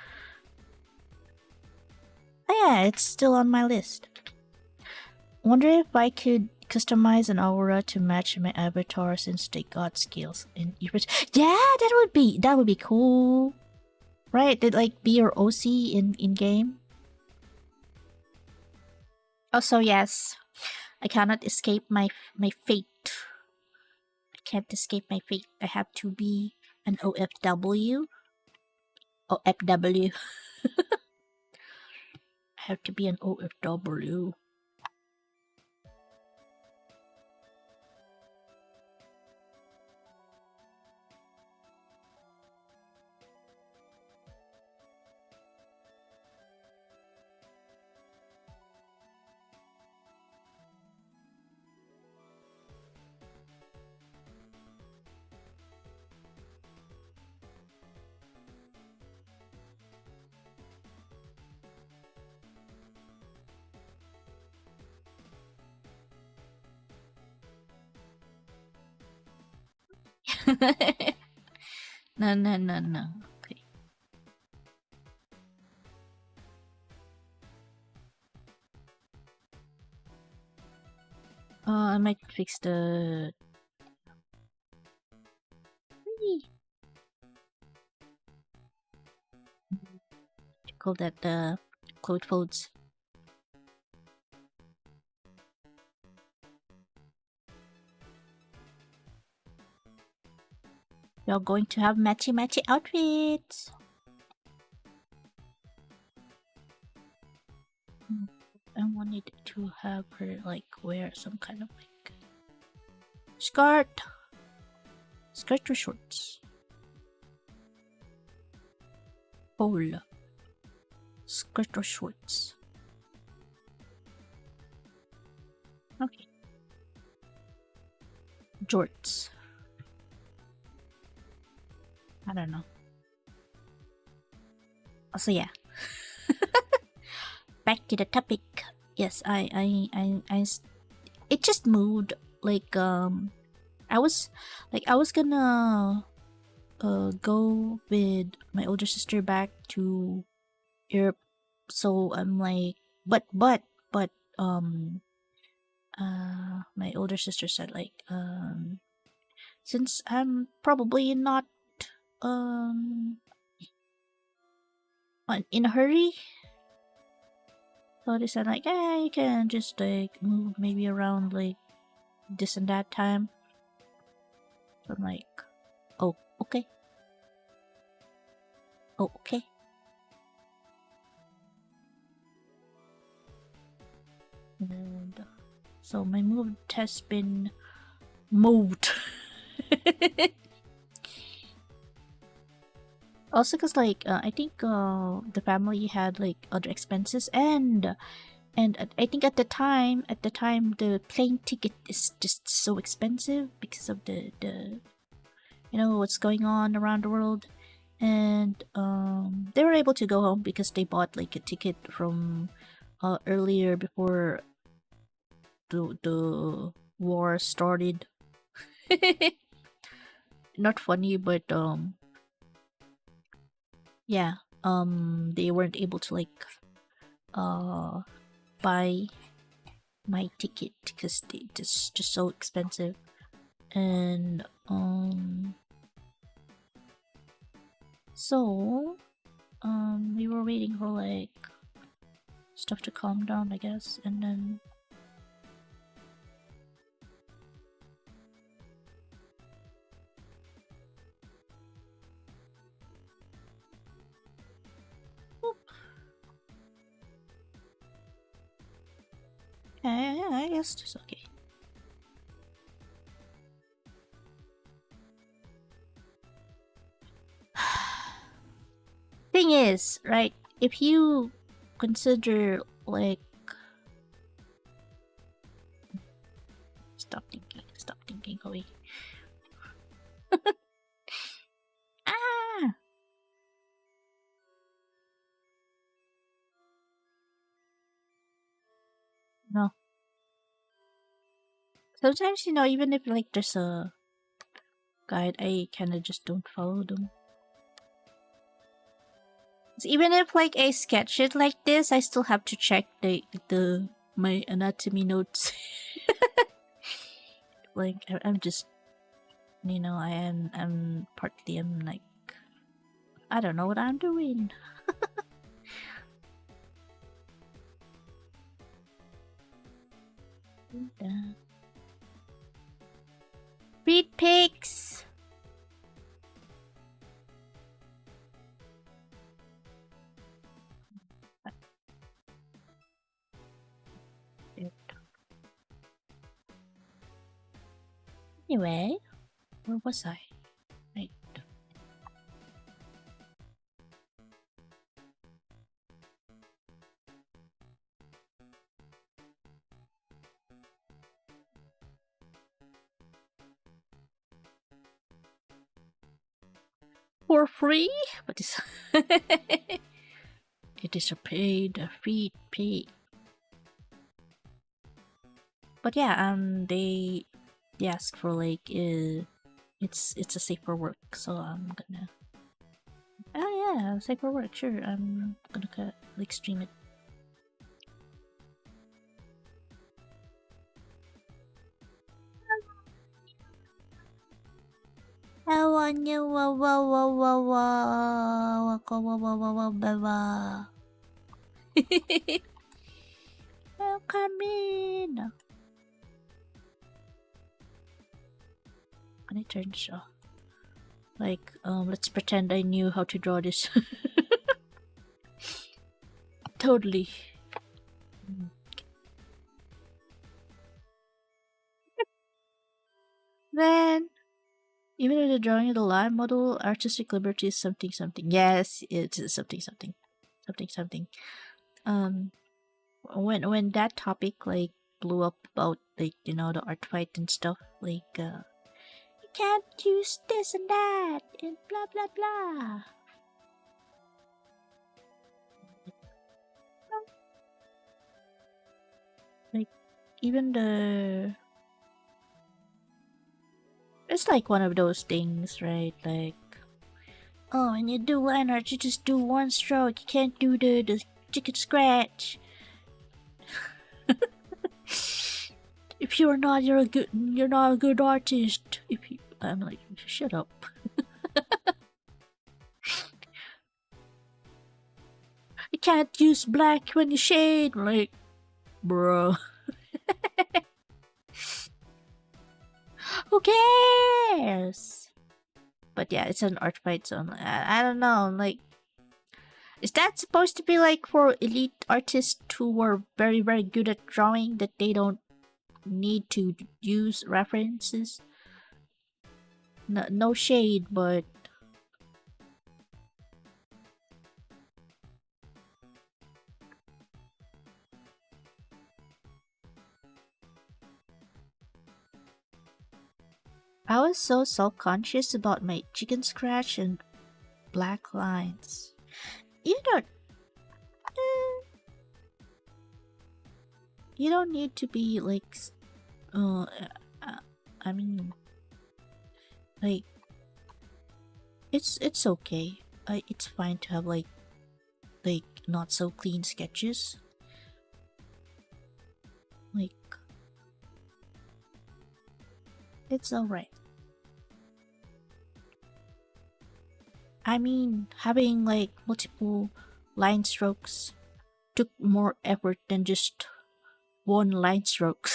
But yeah, it's still on my list. Wonder if I could customize an aura to match my avatar since they got skills in each. Yeah, that would be cool. Right? They'd like be your OC in game. Also, yes, I cannot escape my fate. I can't escape my fate. I have to be an OFW. OFW. I have to be an OFW. No. Okay. I might fix the. Call that the code folds. You're going to have matchy outfits. I wanted to have her like wear some kind of like skirt or shorts. Pole. Skirt or shorts. Okay. Jorts. I don't know. Also, yeah. Back to the topic. Yes, it just moved. Like, I was gonna go with my older sister back to Europe. So I'm like, but my older sister said like, since I'm probably not in a hurry, so they said like, yeah, you can just like move maybe around like this and that time. So I'm like, oh, okay. Oh, okay. And so my move has been moved. Also, cause like I think the family had like other expenses, and I think at the time the plane ticket is just so expensive because of the you know what's going on around the world, and they were able to go home because they bought like a ticket from earlier before the war started. Not funny, but yeah, they weren't able to like buy my ticket because they just so expensive, and so we were waiting for like stuff to calm down, I guess, and then I guess it's okay. Thing is, right, if you consider like stop thinking away. Ah, no. Sometimes, you know, even if like there's a guide, I kind of just don't follow them. Even if like I sketch it like this, I still have to check the my anatomy notes. like I'm just, you know, I'm partly, I'm like, I don't know what I'm doing. Read pics. Anyway, where was I? Right. For free? What is it is a paid fee. But yeah, they ask for like it's a safer work, so I'm gonna, oh yeah, safer work, sure, I'm gonna like stream it. I want you, wah wah wah wah wah wah wah wah wah wah wah. Welcome in. And it turns off. Like, let's pretend I knew how to draw this. Totally. Then, even in the drawing of the line model, artistic liberty is something something. Yes, it's something something. Something something. When that topic like blew up about like, you know, the art fight and stuff, like you can't use this and that and blah blah blah. Like even the, it's like one of those things, right? Like, oh, when you do line art, you just do one stroke. You can't do the chicken scratch. If you're not, you're not a good artist. If you, I'm like, shut up. You can't use black when you shade. Like, bro. Who cares? But yeah, it's an art fight, so I don't know. Like, is that supposed to be like for elite artists who are very, very good at drawing that they don't need to use references? No, no shade, but I was so self-conscious about my chicken scratch and black lines. You don't... you don't need to be like... Uh, I mean... Like... It's okay. It's fine to have like not so clean sketches. Like... It's alright. I mean, having like multiple line strokes took more effort than just one line stroke.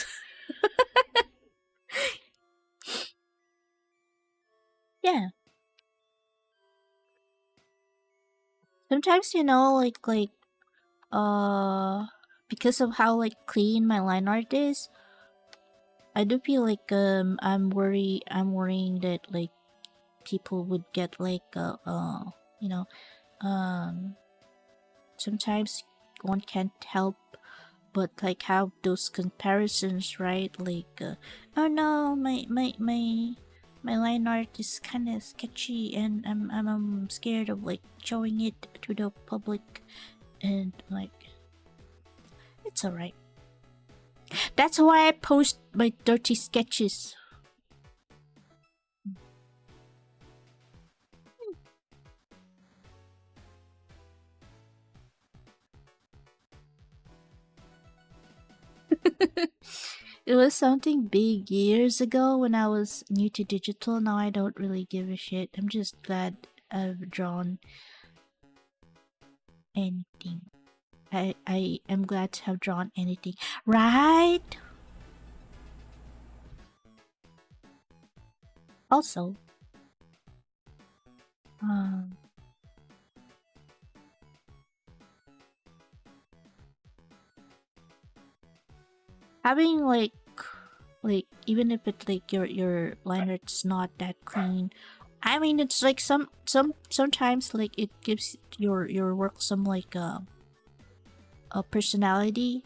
Yeah. Sometimes, you know, because of how like clean my line art is, I do feel like I'm worrying that like people would get like you know, um sometimes one can't help but like have those comparisons, right? Like oh no, my line art is kind of sketchy and I'm scared of like showing it to the public, and like it's alright. That's why I post my dirty sketches. It was something big years ago when I was new to digital. Now I don't really give a shit. I'm just glad I've drawn anything. I am glad to have drawn anything. Right? Also, um, having like even if it's like your line art's not that clean, I mean it's like sometimes like it gives your work some like a personality.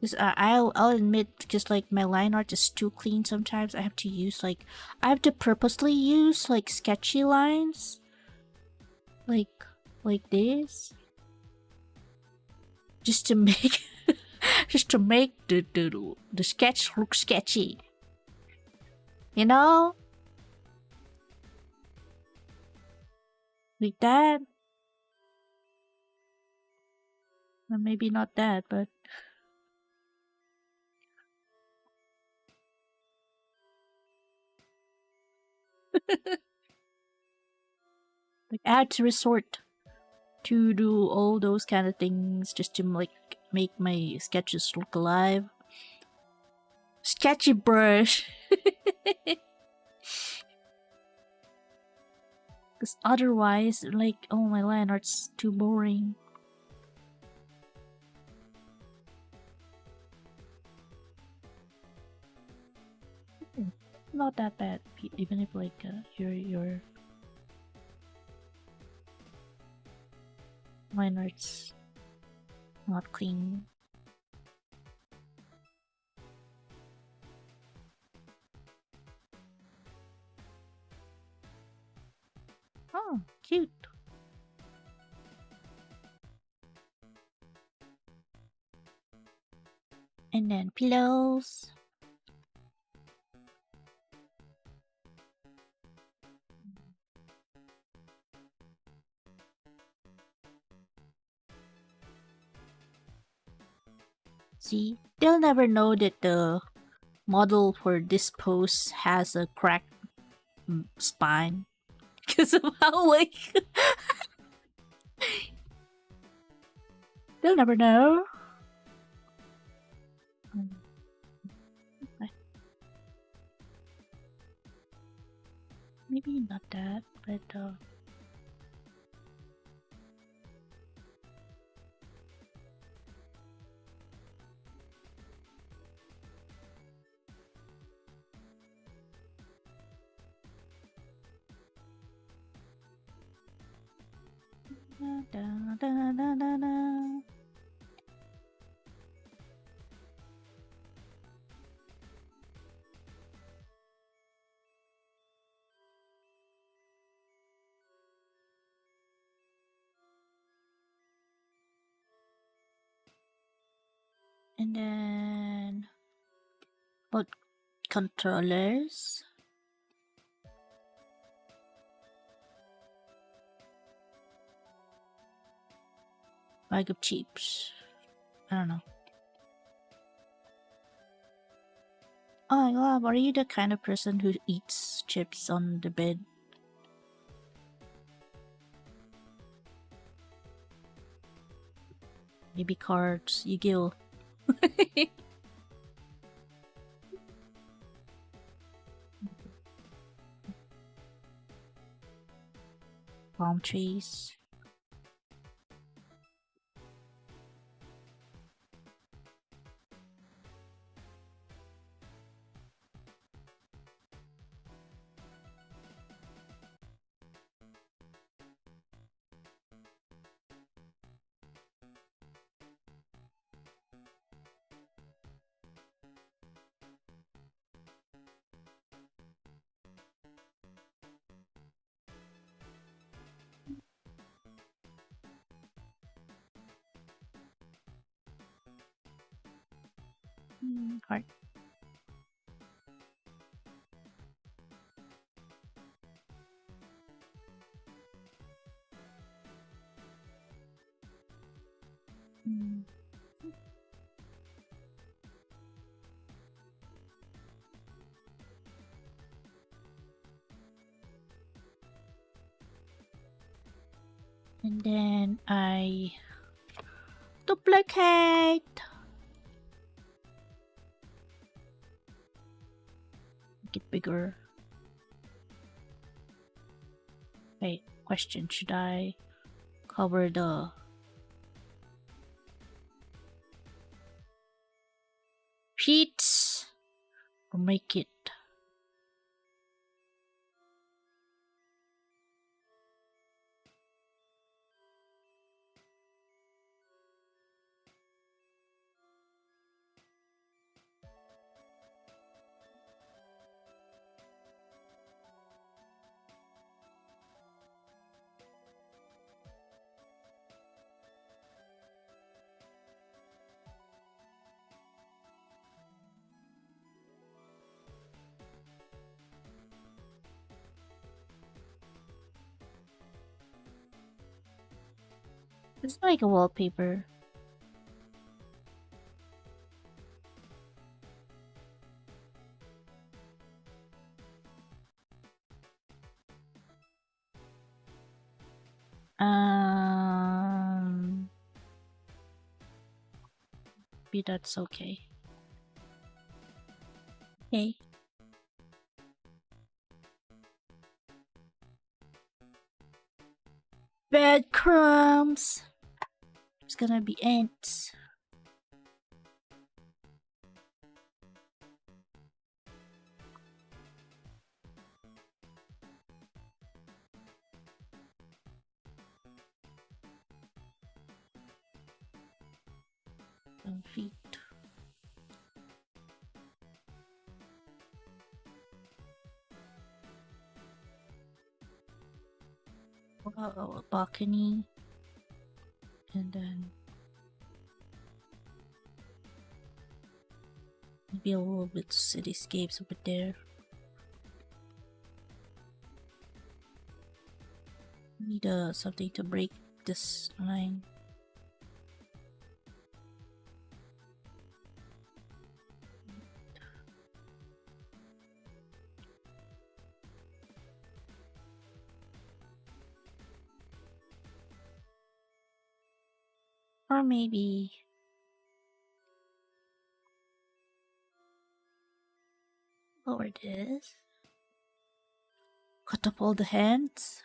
Because I'll admit, because like my line art is too clean sometimes, I have to use like I have to purposely use like sketchy lines, like this, just to make just to make the sketch look sketchy. You know? Like that. Or maybe not that, but like I had to resort to do all those kind of things just to like make my sketches look alive. Sketchy brush. Because otherwise, like, oh, my line art's too boring. Not that bad, even if like your line art's not clean. Oh, cute. And then pillows. See, they'll never know that the model for this pose has a cracked spine because of how like they'll never know. Maybe not that, but da, da, da, da, da. And then what controllers? Bag of chips. I don't know. Oh, Lab, are you the kind of person who eats chips on the bed? Maybe cards, Yu-Gi-Oh! Palm trees. Heart. And then I duplicate. Make it bigger. Wait, question, should I cover the sheets or make it? It's like a wallpaper. Maybe that's okay. Okay. Breadcrumbs. It's gonna be ants. And feet. A balcony. And then maybe a little bit cityscapes over there. Need something to break this line. Or maybe lower this. Cut up all the hands.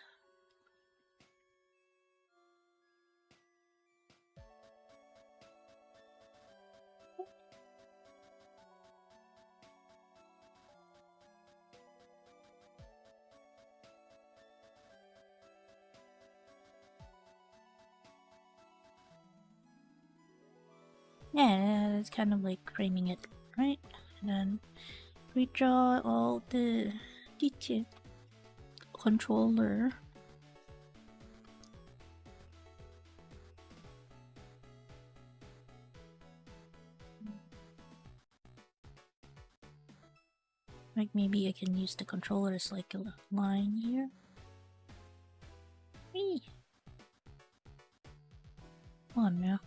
Yeah, it's kind of like framing it, right? And then we draw all the detail. Controller. Like maybe I can use the controller as like a line here. Whee! Come on now.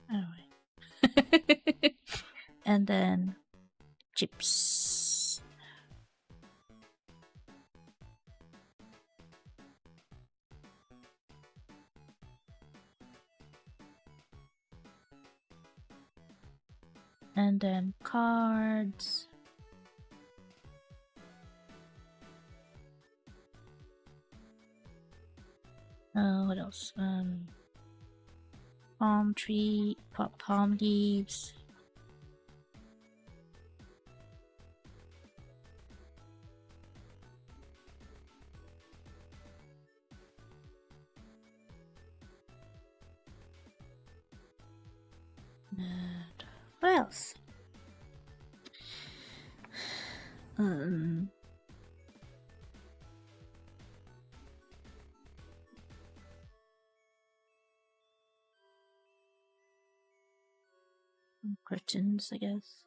Anyway. And then chips. And then cards. What else? Palm tree, palm leaves. And what else? Curtains, I guess.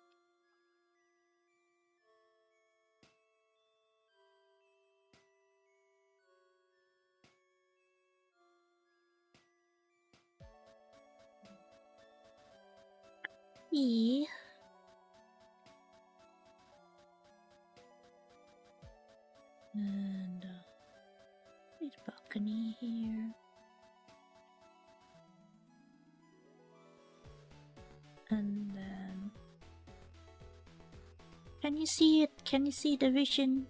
E. And there's a balcony here. And then, can you see it? Can you see the vision?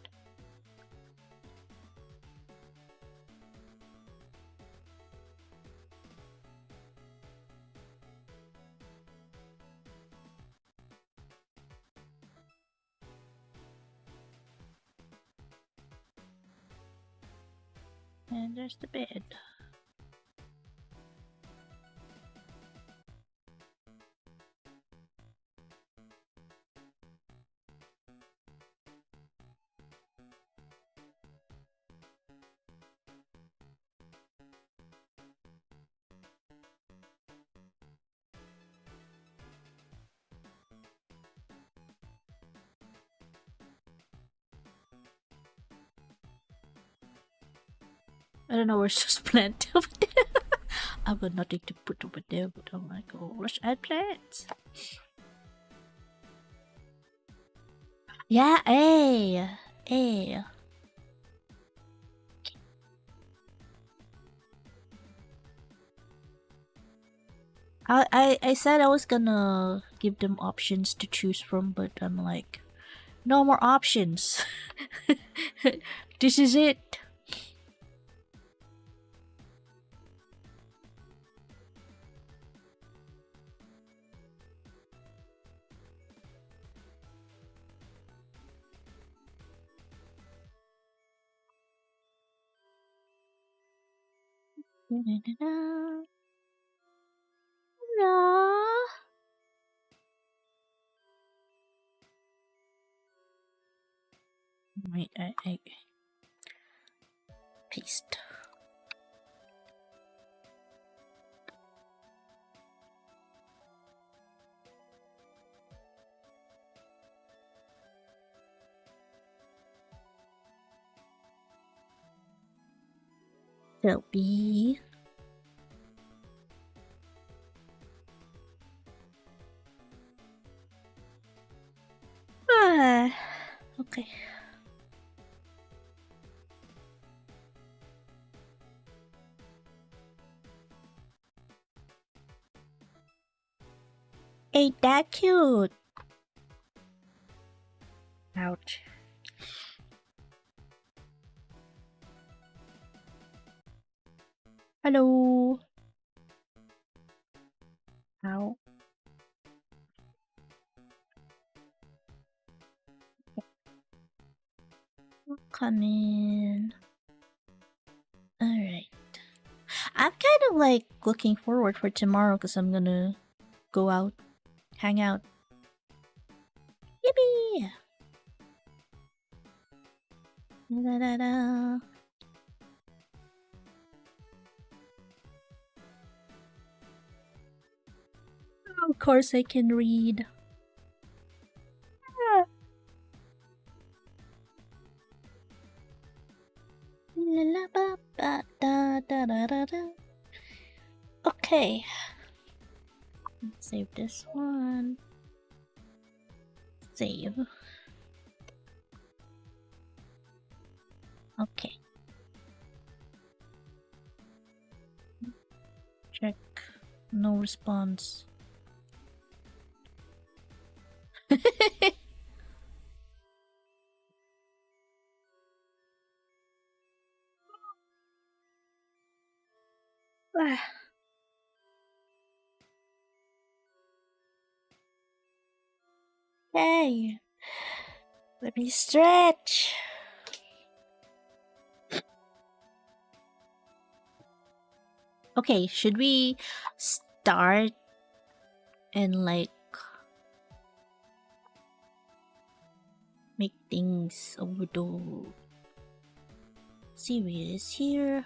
And there's the bed. I don't know where's this plant over there. I've got nothing to put over there, but I'm like, oh, let's add plants. Yeah, hey. I said I was gonna give them options to choose from, but I'm like, no more options. This is it. Wait, I paste. There'll be okay. Ain't that cute? Ouch. Hello. Ow. Come in. Alright. I'm kind of like looking forward for tomorrow because I'm gonna go out, hang out. Yippee! Da da da. Of course I can read. Okay. Let's save this one. Save. Okay. Check. No response. Hey, let me stretch. Okay, should we start and like make things a little serious here?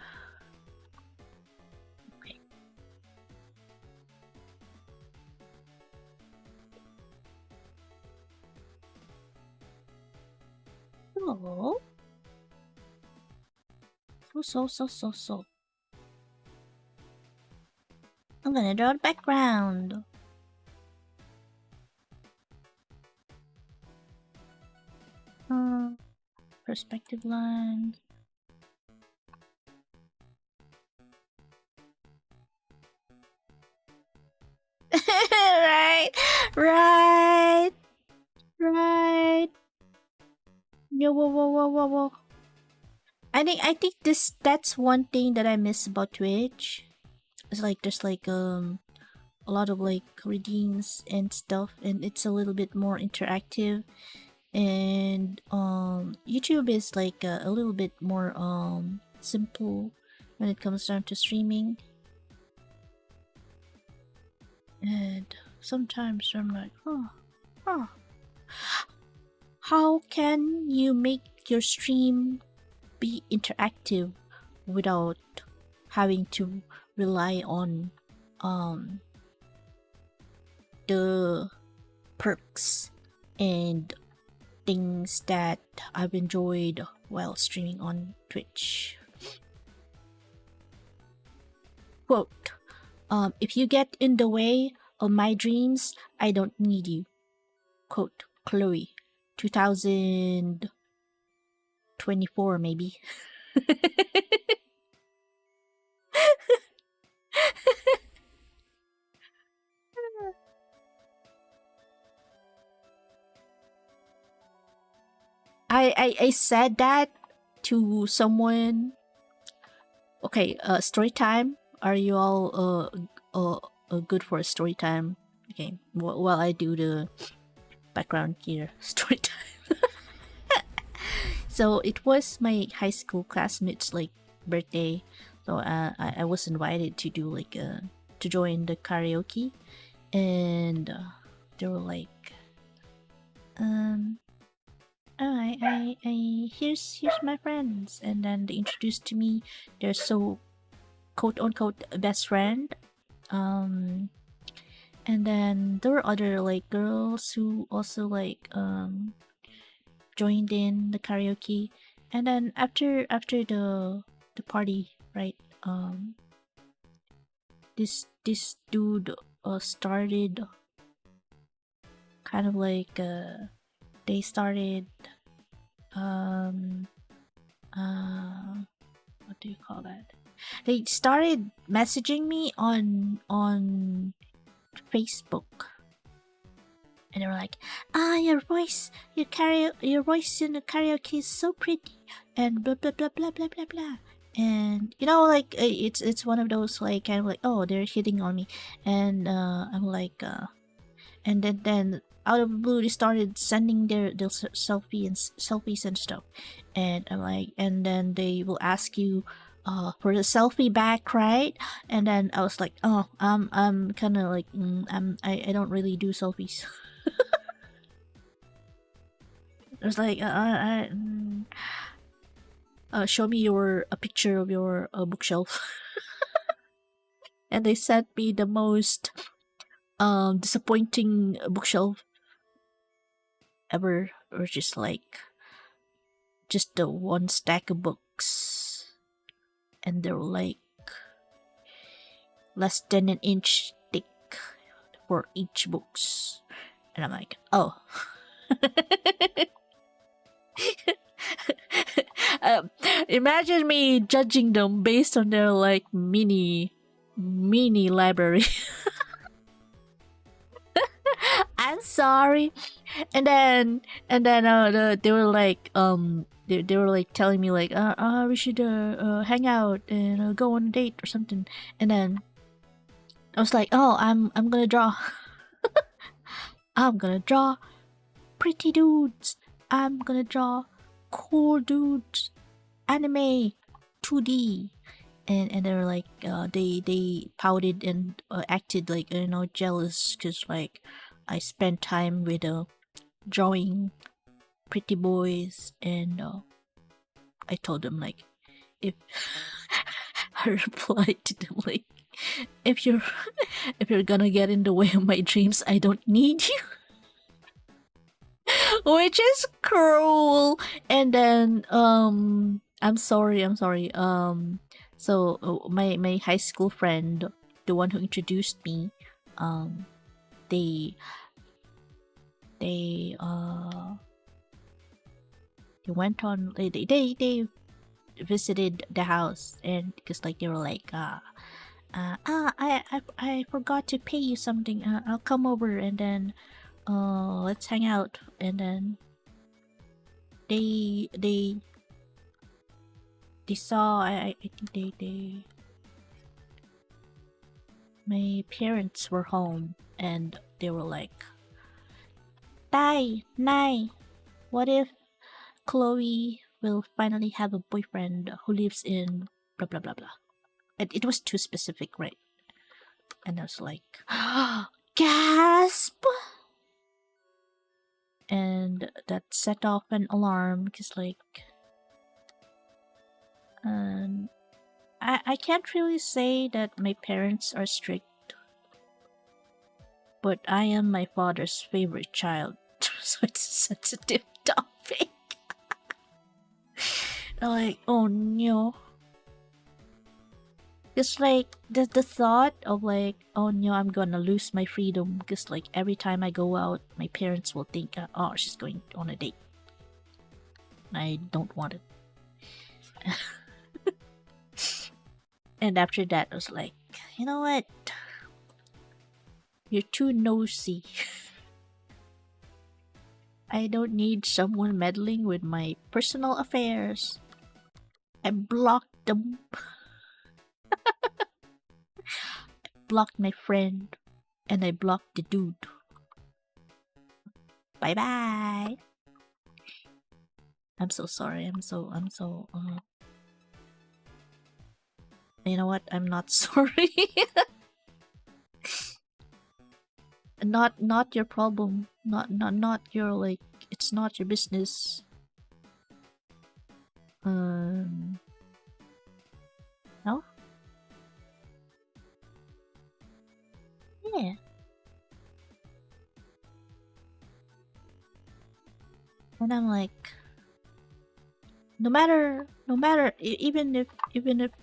Okay. Oh. So. I'm gonna draw the background. Perspective lines. Right, right, right. Yo, whoa, whoa, whoa, whoa, whoa. I think that's one thing that I miss about Twitch. It's like there's like a lot of like redeems and stuff, and it's a little bit more interactive. And YouTube is like a little bit more simple when it comes down to streaming. And sometimes I'm like, huh. How can you make your stream be interactive without having to rely on the perks and things that I've enjoyed while streaming on Twitch? Quote, if you get in the way of my dreams, I don't need you. Quote, Chloe, 2024 maybe. I said that to someone. Okay, story time. Are you all good for a story time? Okay, while I do the background here, story time. So it was my high school classmate's like birthday, so I was invited to do like to join the karaoke, and they were like, here's my friends, and then they introduced to me their so quote unquote best friend, and then there were other like girls who also like joined in the karaoke, and then after the party, right, this dude started kind of like they started what do you call that? They started messaging me on Facebook, and they were like, your voice in the karaoke is so pretty, and blah blah blah blah blah blah blah. And you know, like it's one of those like kind of like, oh, they're hitting on me, and I'm like and then out of the blue they started sending their selfies and stuff, and I'm like, and then they will ask you for the selfie back, right? And then I was like, oh, I'm kind of like I don't really do selfies. I was like, show me a picture of your bookshelf. And they sent me the most disappointing bookshelf ever, or just the one stack of books, and they're like less than an inch thick for each books, and I'm like, oh. Imagine me judging them based on their like mini library. I'm sorry. And then they were like they were like telling me like we should hang out and go on a date or something. And then I was like, oh, I'm gonna draw. I'm gonna draw pretty dudes. I'm gonna draw cool dudes, anime, 2D. And they were like they pouted and acted like jealous because like I spent time with drawing pretty boys, and I told them like, if I replied to them like, if you're gonna get in the way of my dreams, I don't need you. Which is cruel. And then I'm sorry. So my high school friend, the one who introduced me, they They went on. They visited the house, and because like they were like I forgot to pay you something. I'll come over and then let's hang out. And then they saw I think they my parents were home and they were like, Nai, what if Chloe will finally have a boyfriend who lives in blah blah blah blah. It was too specific, right? And I was like, gasp! And that set off an alarm because, like, I can't really say that my parents are strict, but I am my father's favorite child, so it's a sensitive topic. Like, oh no. It's like the thought of like, oh no, I'm gonna lose my freedom because like every time I go out, my parents will think, oh, she's going on a date. I don't want it. And after that, I was like, you know what? You're too nosy. I don't need someone meddling with my personal affairs. I blocked them. Blocked my friend, and I blocked the dude. Bye bye. I'm so sorry. I'm so. You know what? I'm not sorry. Not your problem. Not your like. It's not your business. No. Yeah. And I'm like, no matter, even if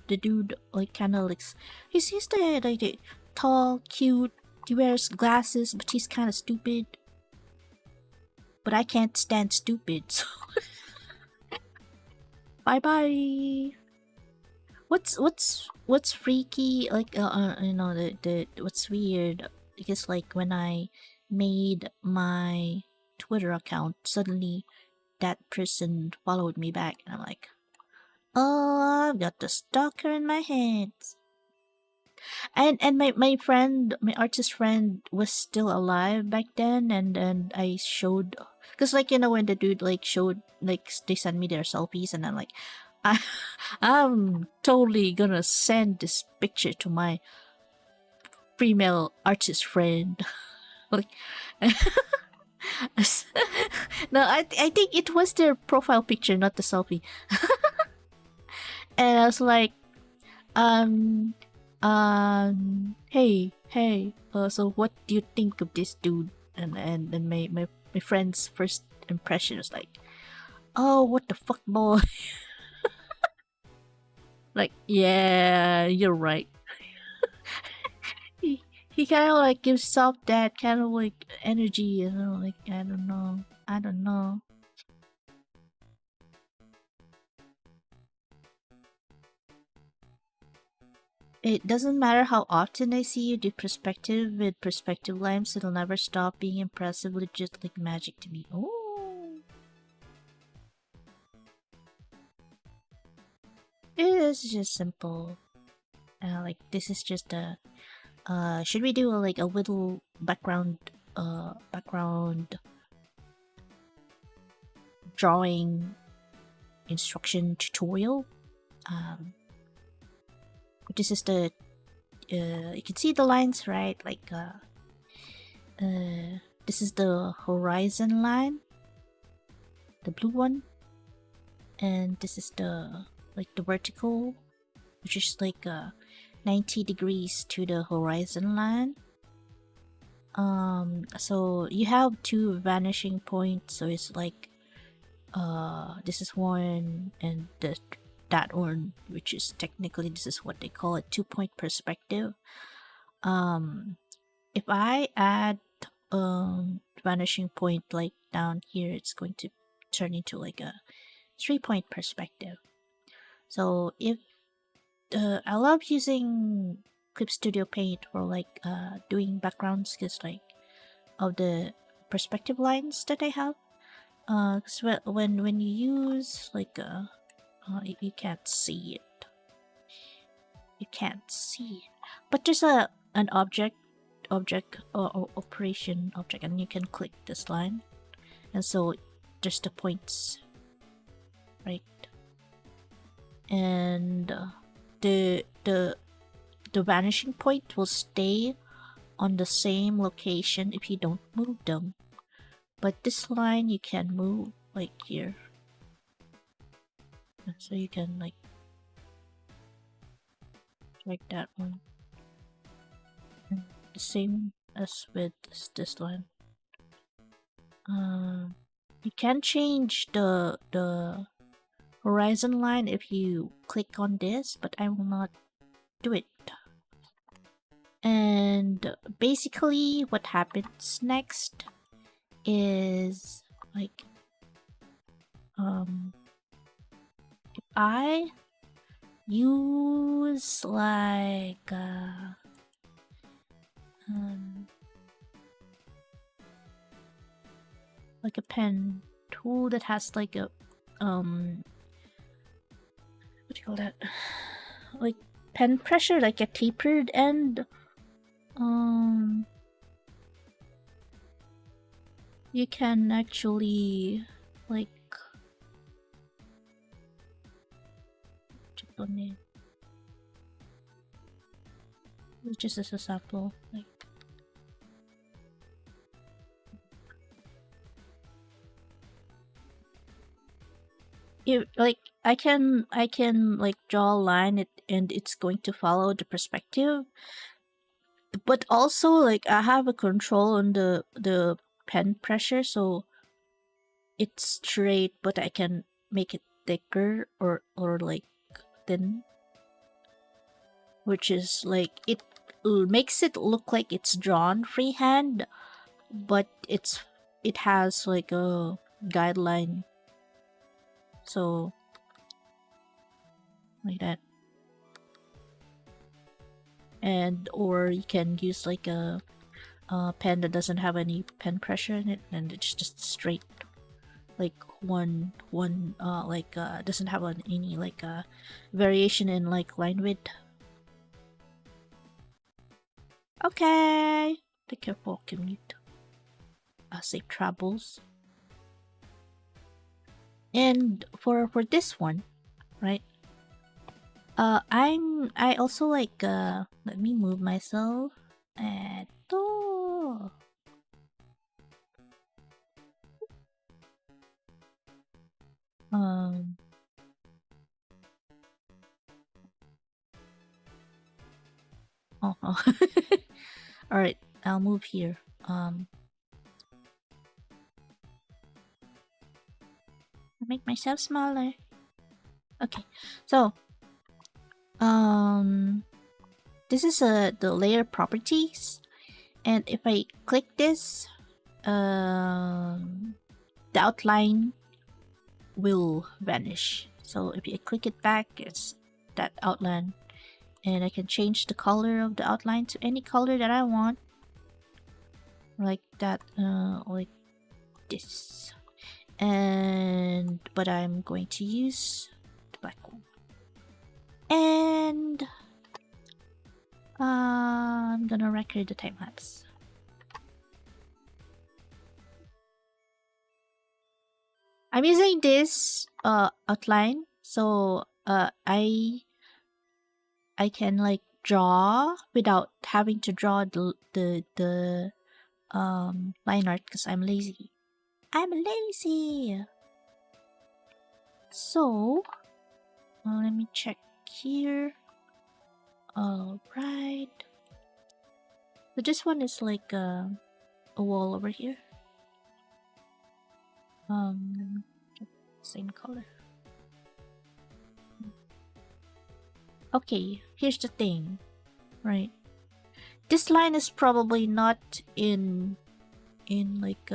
the dude like kind of looks, he's the like the tall, cute. He wears glasses, but he's kind of stupid. But I can't stand stupid, so bye bye. What's freaky? Like you know the what's weird? Because like when I made my Twitter account, suddenly that person followed me back, and I'm like, oh, I've got the stalker in my head. And my friend, my artist friend, was still alive back then, and I showed, cause like you know when the dude like showed like they sent me their selfies, and I'm like, I I'm totally gonna send this picture to my female artist friend, like. No, I think it was their profile picture, not the selfie. And I was like, hey, so what do you think of this dude? And my friend's first impression was like, oh, what the fuck, boy? Like, yeah, you're right. He kind of like gives off that kind of like energy, you know, like I don't know. It doesn't matter how often I see you do perspective with perspective lamps, it'll never stop being impressively just like magic to me. Oh, it is just simple. Like this is just a. Should we do like a little background drawing instruction tutorial? This is the you can see the lines, right? Like this is the horizon line, the blue one, and this is the like the vertical, which is like 90 degrees to the horizon line. So you have two vanishing points, so it's like this is one and that one, which is technically this is what they call a 2-point perspective. If I add vanishing point like down here, it's going to turn into like a 3-point perspective. So if I love using Clip Studio Paint for like doing backgrounds because like of the perspective lines that I have. Cause when you use like you can't see it. You can't see it. But there's an object or operation object, and you can click this line, and so just the points, right? And the vanishing point will stay on the same location if you don't move them. But this line you can move like here, so you can like that one. And the same as with this line. You can change the horizon line if you click on this, but I will not do it. And basically what happens next is like if I use like a pen tool that has like a what do you call that, like pen pressure, like a tapered end, you can actually like just as a sample, like I can like draw a line and it's going to follow the perspective, but also like I have a control on the pen pressure, so it's straight, but I can make it thicker or like thin, which is like it makes it look like it's drawn freehand, but it has like a guideline, so like that. And or you can use like a pen that doesn't have any pen pressure in it, and it's just straight, like one doesn't have any like variation in like line width. Okay, take care for commute. Safe travels. And for this one, right? I also like let me move myself. Oh. All right, I'll move here. Make myself smaller. Okay, so this is the layer properties, and if I click this, the outline will vanish. So if I click it back, it's that outline, and I can change the color of the outline to any color that I want, like that, like this. And but I'm going to use the black one, and I'm gonna record the time lapse. I'm using this outline, so I can like draw without having to draw the line art because I'm lazy. So let me check here. Alright, so this one is like a wall over here. Same color. Okay, here's the thing, right? This line is probably not in like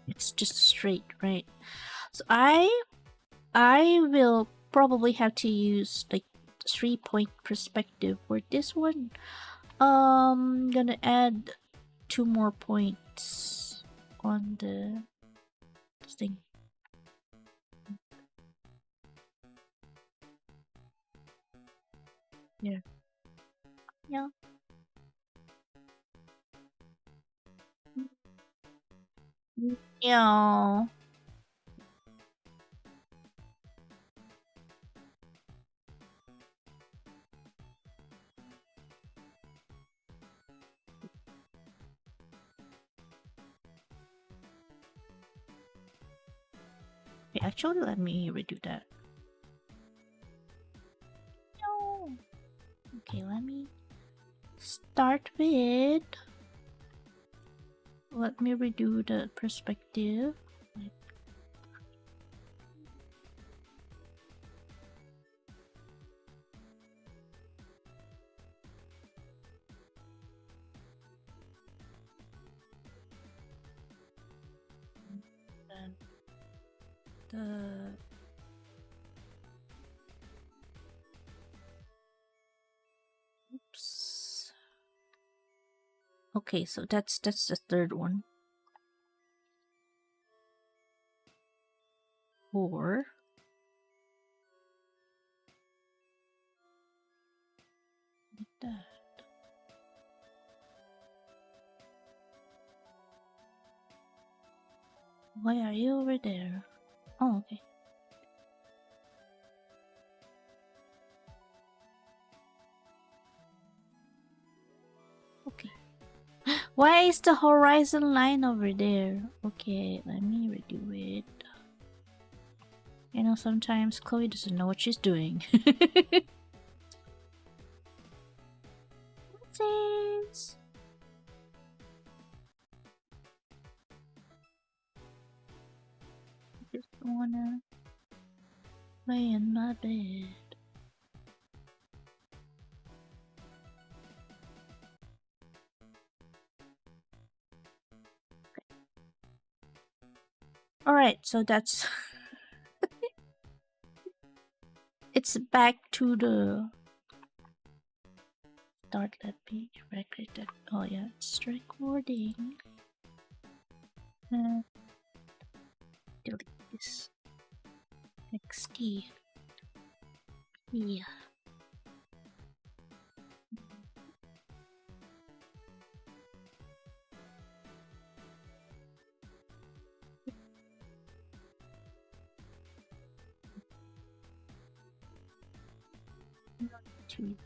It's just straight, right? So I will probably have to use like 3-point perspective for this one. Gonna add 2 more points on the thing. Yeah. Yeah. Yeah. Okay, actually, let me redo that. No. Okay, let me start with. Let me redo the perspective. Then the oops. Okay, so that's the third one. 4. Like that. Why are you over there? Oh, okay. Okay. Why is the horizon line over there? Okay, let me redo it. You know, sometimes Chloe doesn't know what she's doing. Thanks. Just wanna lay in my bed. Alright, so that's it's back to the start. Let me record that. Oh yeah, it's recording. Delete this. XD. Yeah. Two.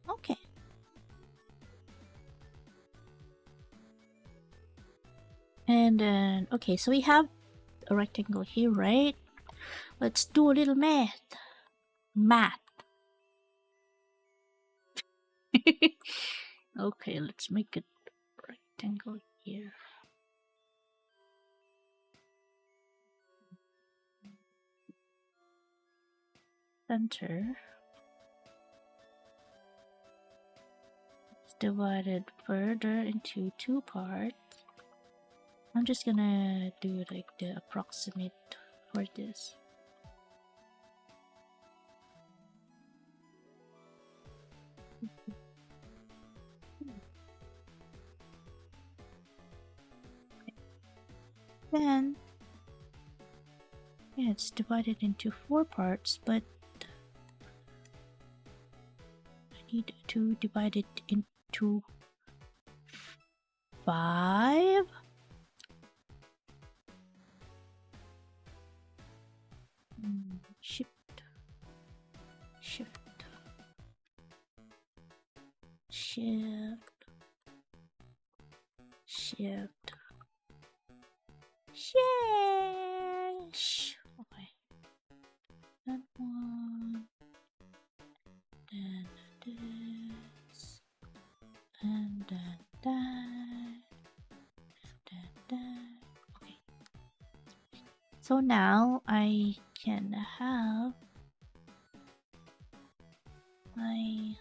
Okay. And then, okay, so we have a rectangle here, right? Let's do a little math. Math. Okay, let's make a rectangle here. Center. It's divided further into 2 parts. I'm just gonna do like the approximate for this. Then, yeah, it's divided into 4 parts, but I need to divide it into 5. Shift, shift, shift, shift, shift. Okay. That one. Then this. And then that. Then that. Okay. So now I can have my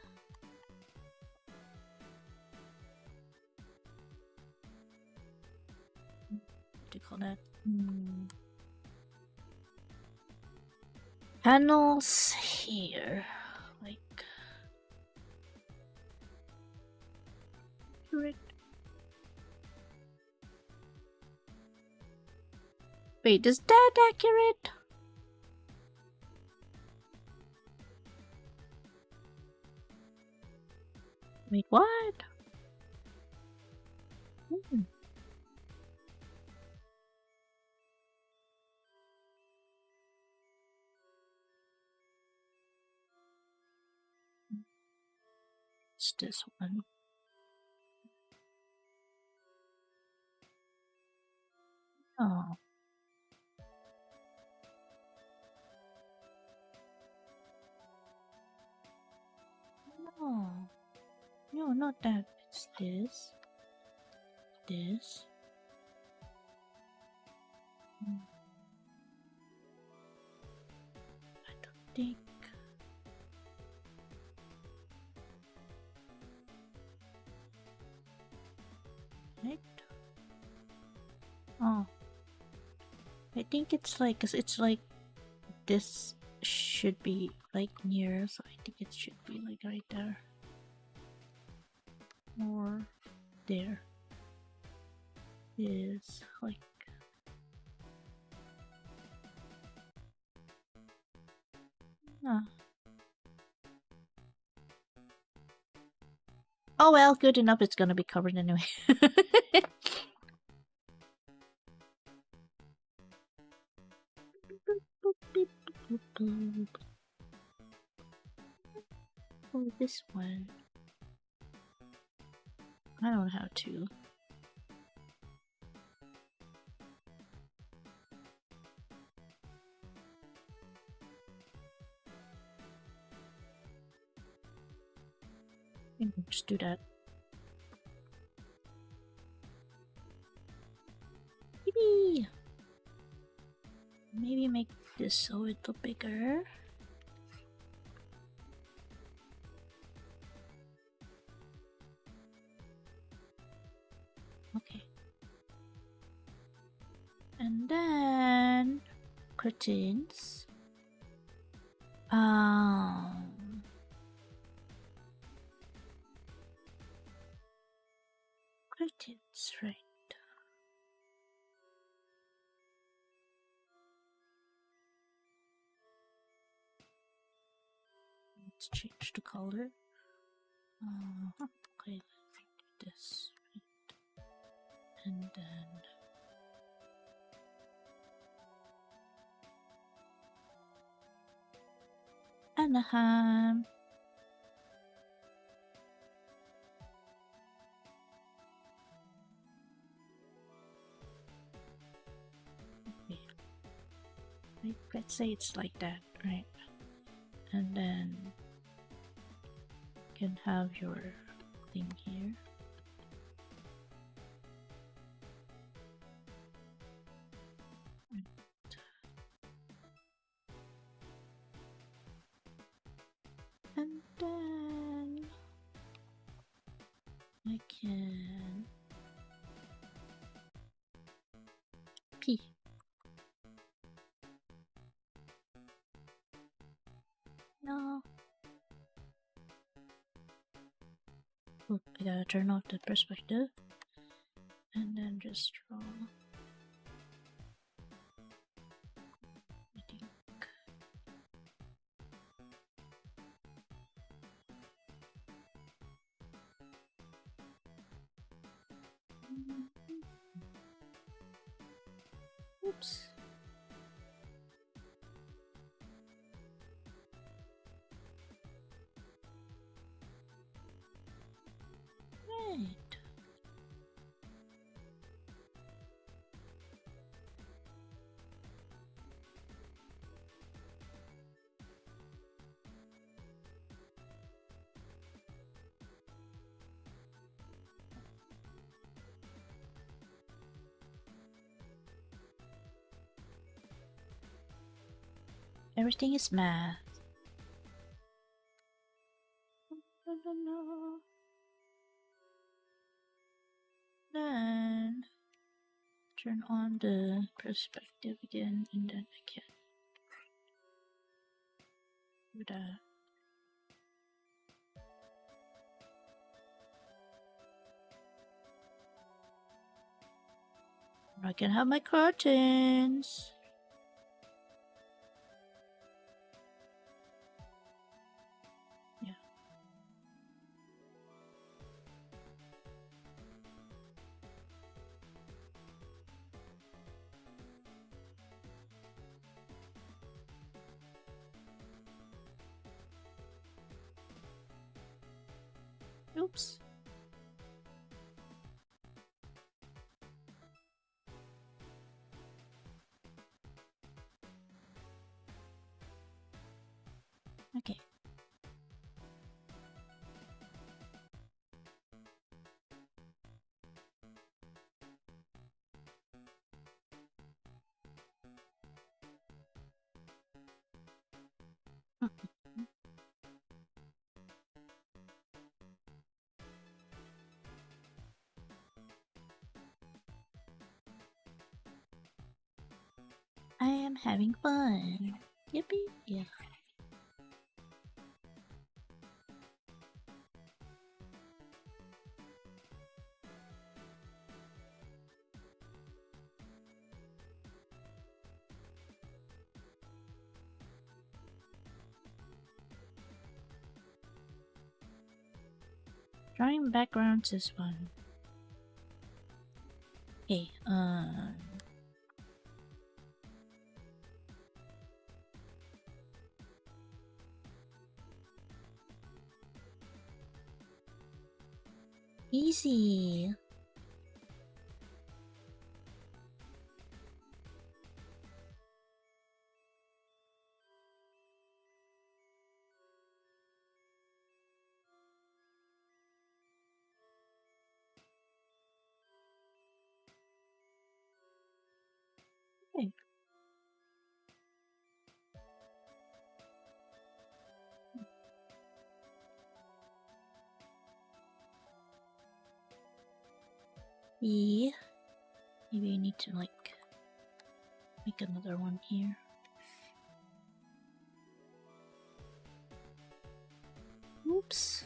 what do you call that? Panels here, like accurate. Wait, is that accurate? Wait, what? It's this one. Oh. No. No, not that. It's this. This. I don't think. Right? Oh. I think it's like, cause it's like this should be like near, so I think it should be like right there. Or there. Is like oh well, good enough, it's gonna be covered anyway. Oh, this one. I don't know how to. Just do that. Chibi! Maybe make this a little bigger. Okay. And then curtains. Curtains, right. Let's change the color. Okay, let's do this. Right. And then Anaheim. Okay. Right, let's say it's like that, right? And then you can have your thing here. And then I can P. No. Oh, I gotta turn off the perspective and then just draw. I think. Oops. Right. Everything is math. Then turn on the perspective again, and then I can do that. I can have my curtains. Yeah. Oops. Okay. I am having fun. Yippee! Yeah. Drawing backgrounds is fun. Okay, easy. Okay. Yeah. Maybe I need to like make another one here. Oops.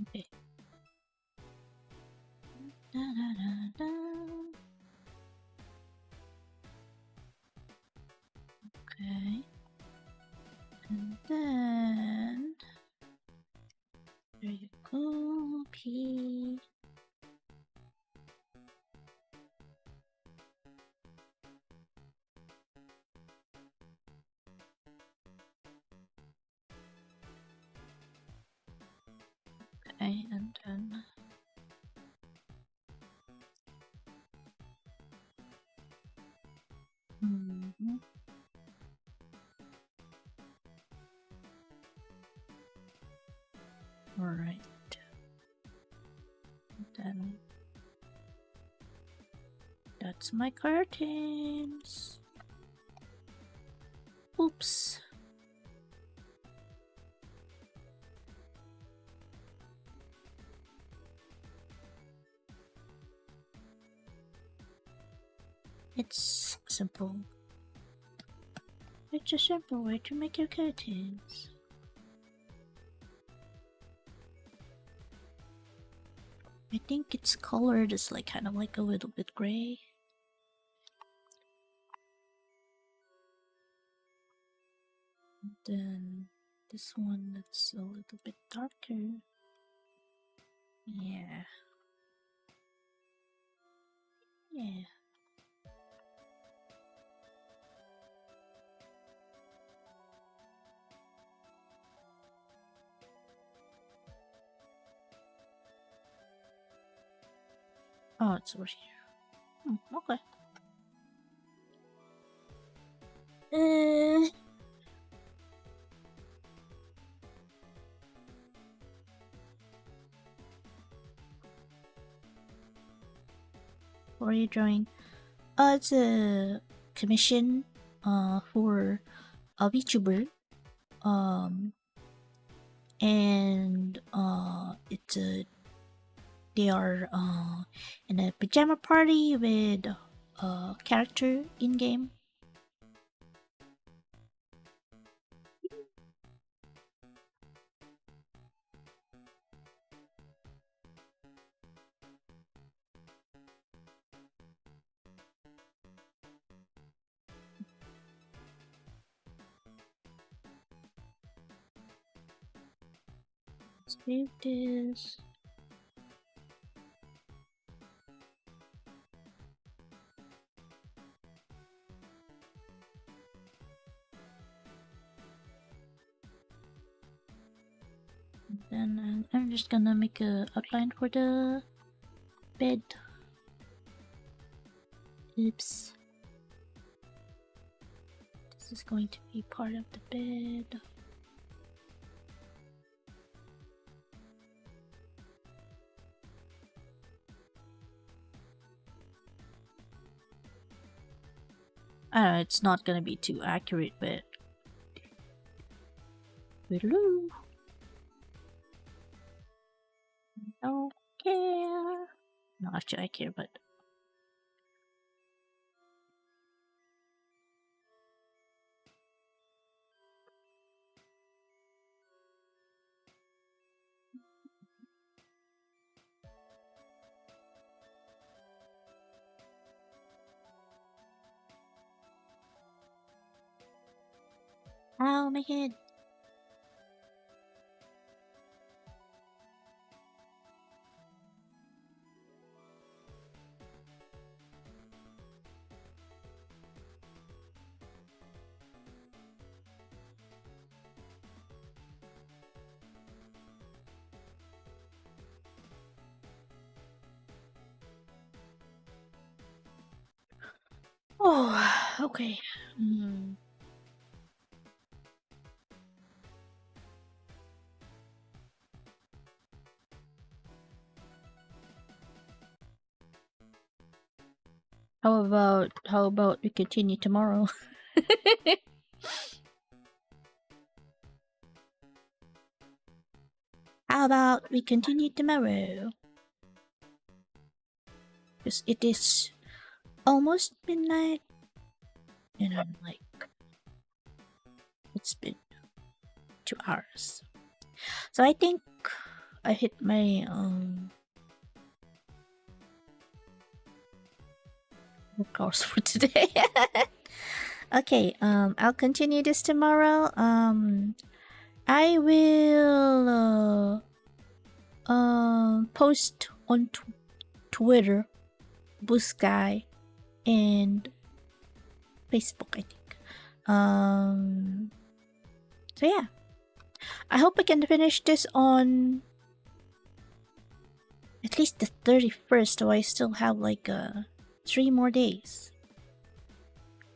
Okay. Da, da, da, da. Okay. And then there you go, P. Okay, and then all right. Then that's my curtains. Oops. It's simple. It's a simple way to make your curtains. I think it's colored as like kind of like a little bit gray. And then this one that's a little bit darker. Yeah. Yeah. Oh, it's over here. Okay. What are you drawing? It's a commission for a VTuber. And it's a they are in a pajama party with a character in game. Save this. Then I'm just gonna make a outline for the bed. Oops. This is going to be part of the bed. I don't know, it's not gonna be too accurate, but hello. Don't care. No, actually I care, but ow, my head. Oh, okay. How about we continue tomorrow? How about we continue tomorrow? Because it is almost midnight. And I'm like, it's been 2 hours. So I think I hit my work hours for today. Okay, I'll continue this tomorrow. I will post on Twitter, Blue Sky, and Facebook, I think. So yeah, I hope I can finish this on at least the 31st, so I still have like 3 more days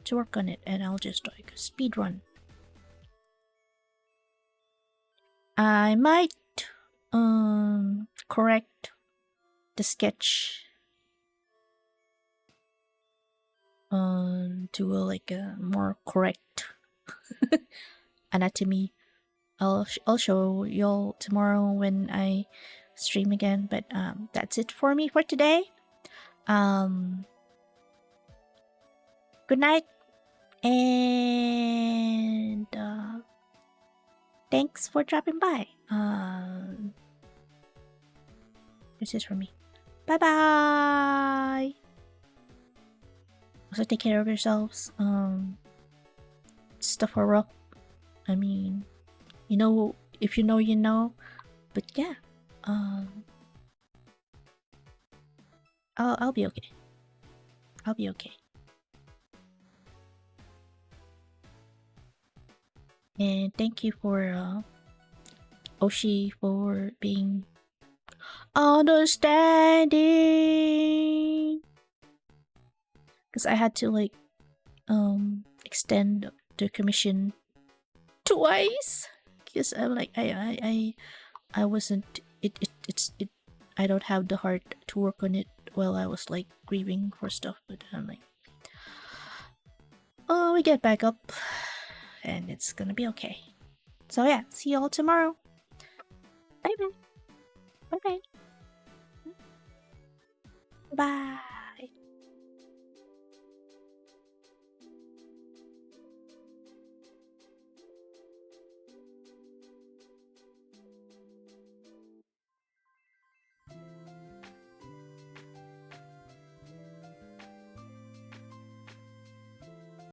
to work on it, and I'll just like speed run. I might correct the sketch to like a more correct anatomy. I'll show y'all tomorrow when I stream again, but that's it for me for today. Good night, and thanks for dropping by. This is for me. Bye bye. Also, take care of yourselves. Stuff are rough. I mean, you know, if you know, you know. But yeah, I'll be okay. I'll be okay. And thank you for Oshi for being understanding. Because I had to like extend the commission twice. Because I'm like I wasn't it I don't have the heart to work on it while I was like grieving for stuff, but I'm like, oh, we get back up and it's gonna be okay. So yeah, see y'all tomorrow. Bye bye. Bye bye. Bye.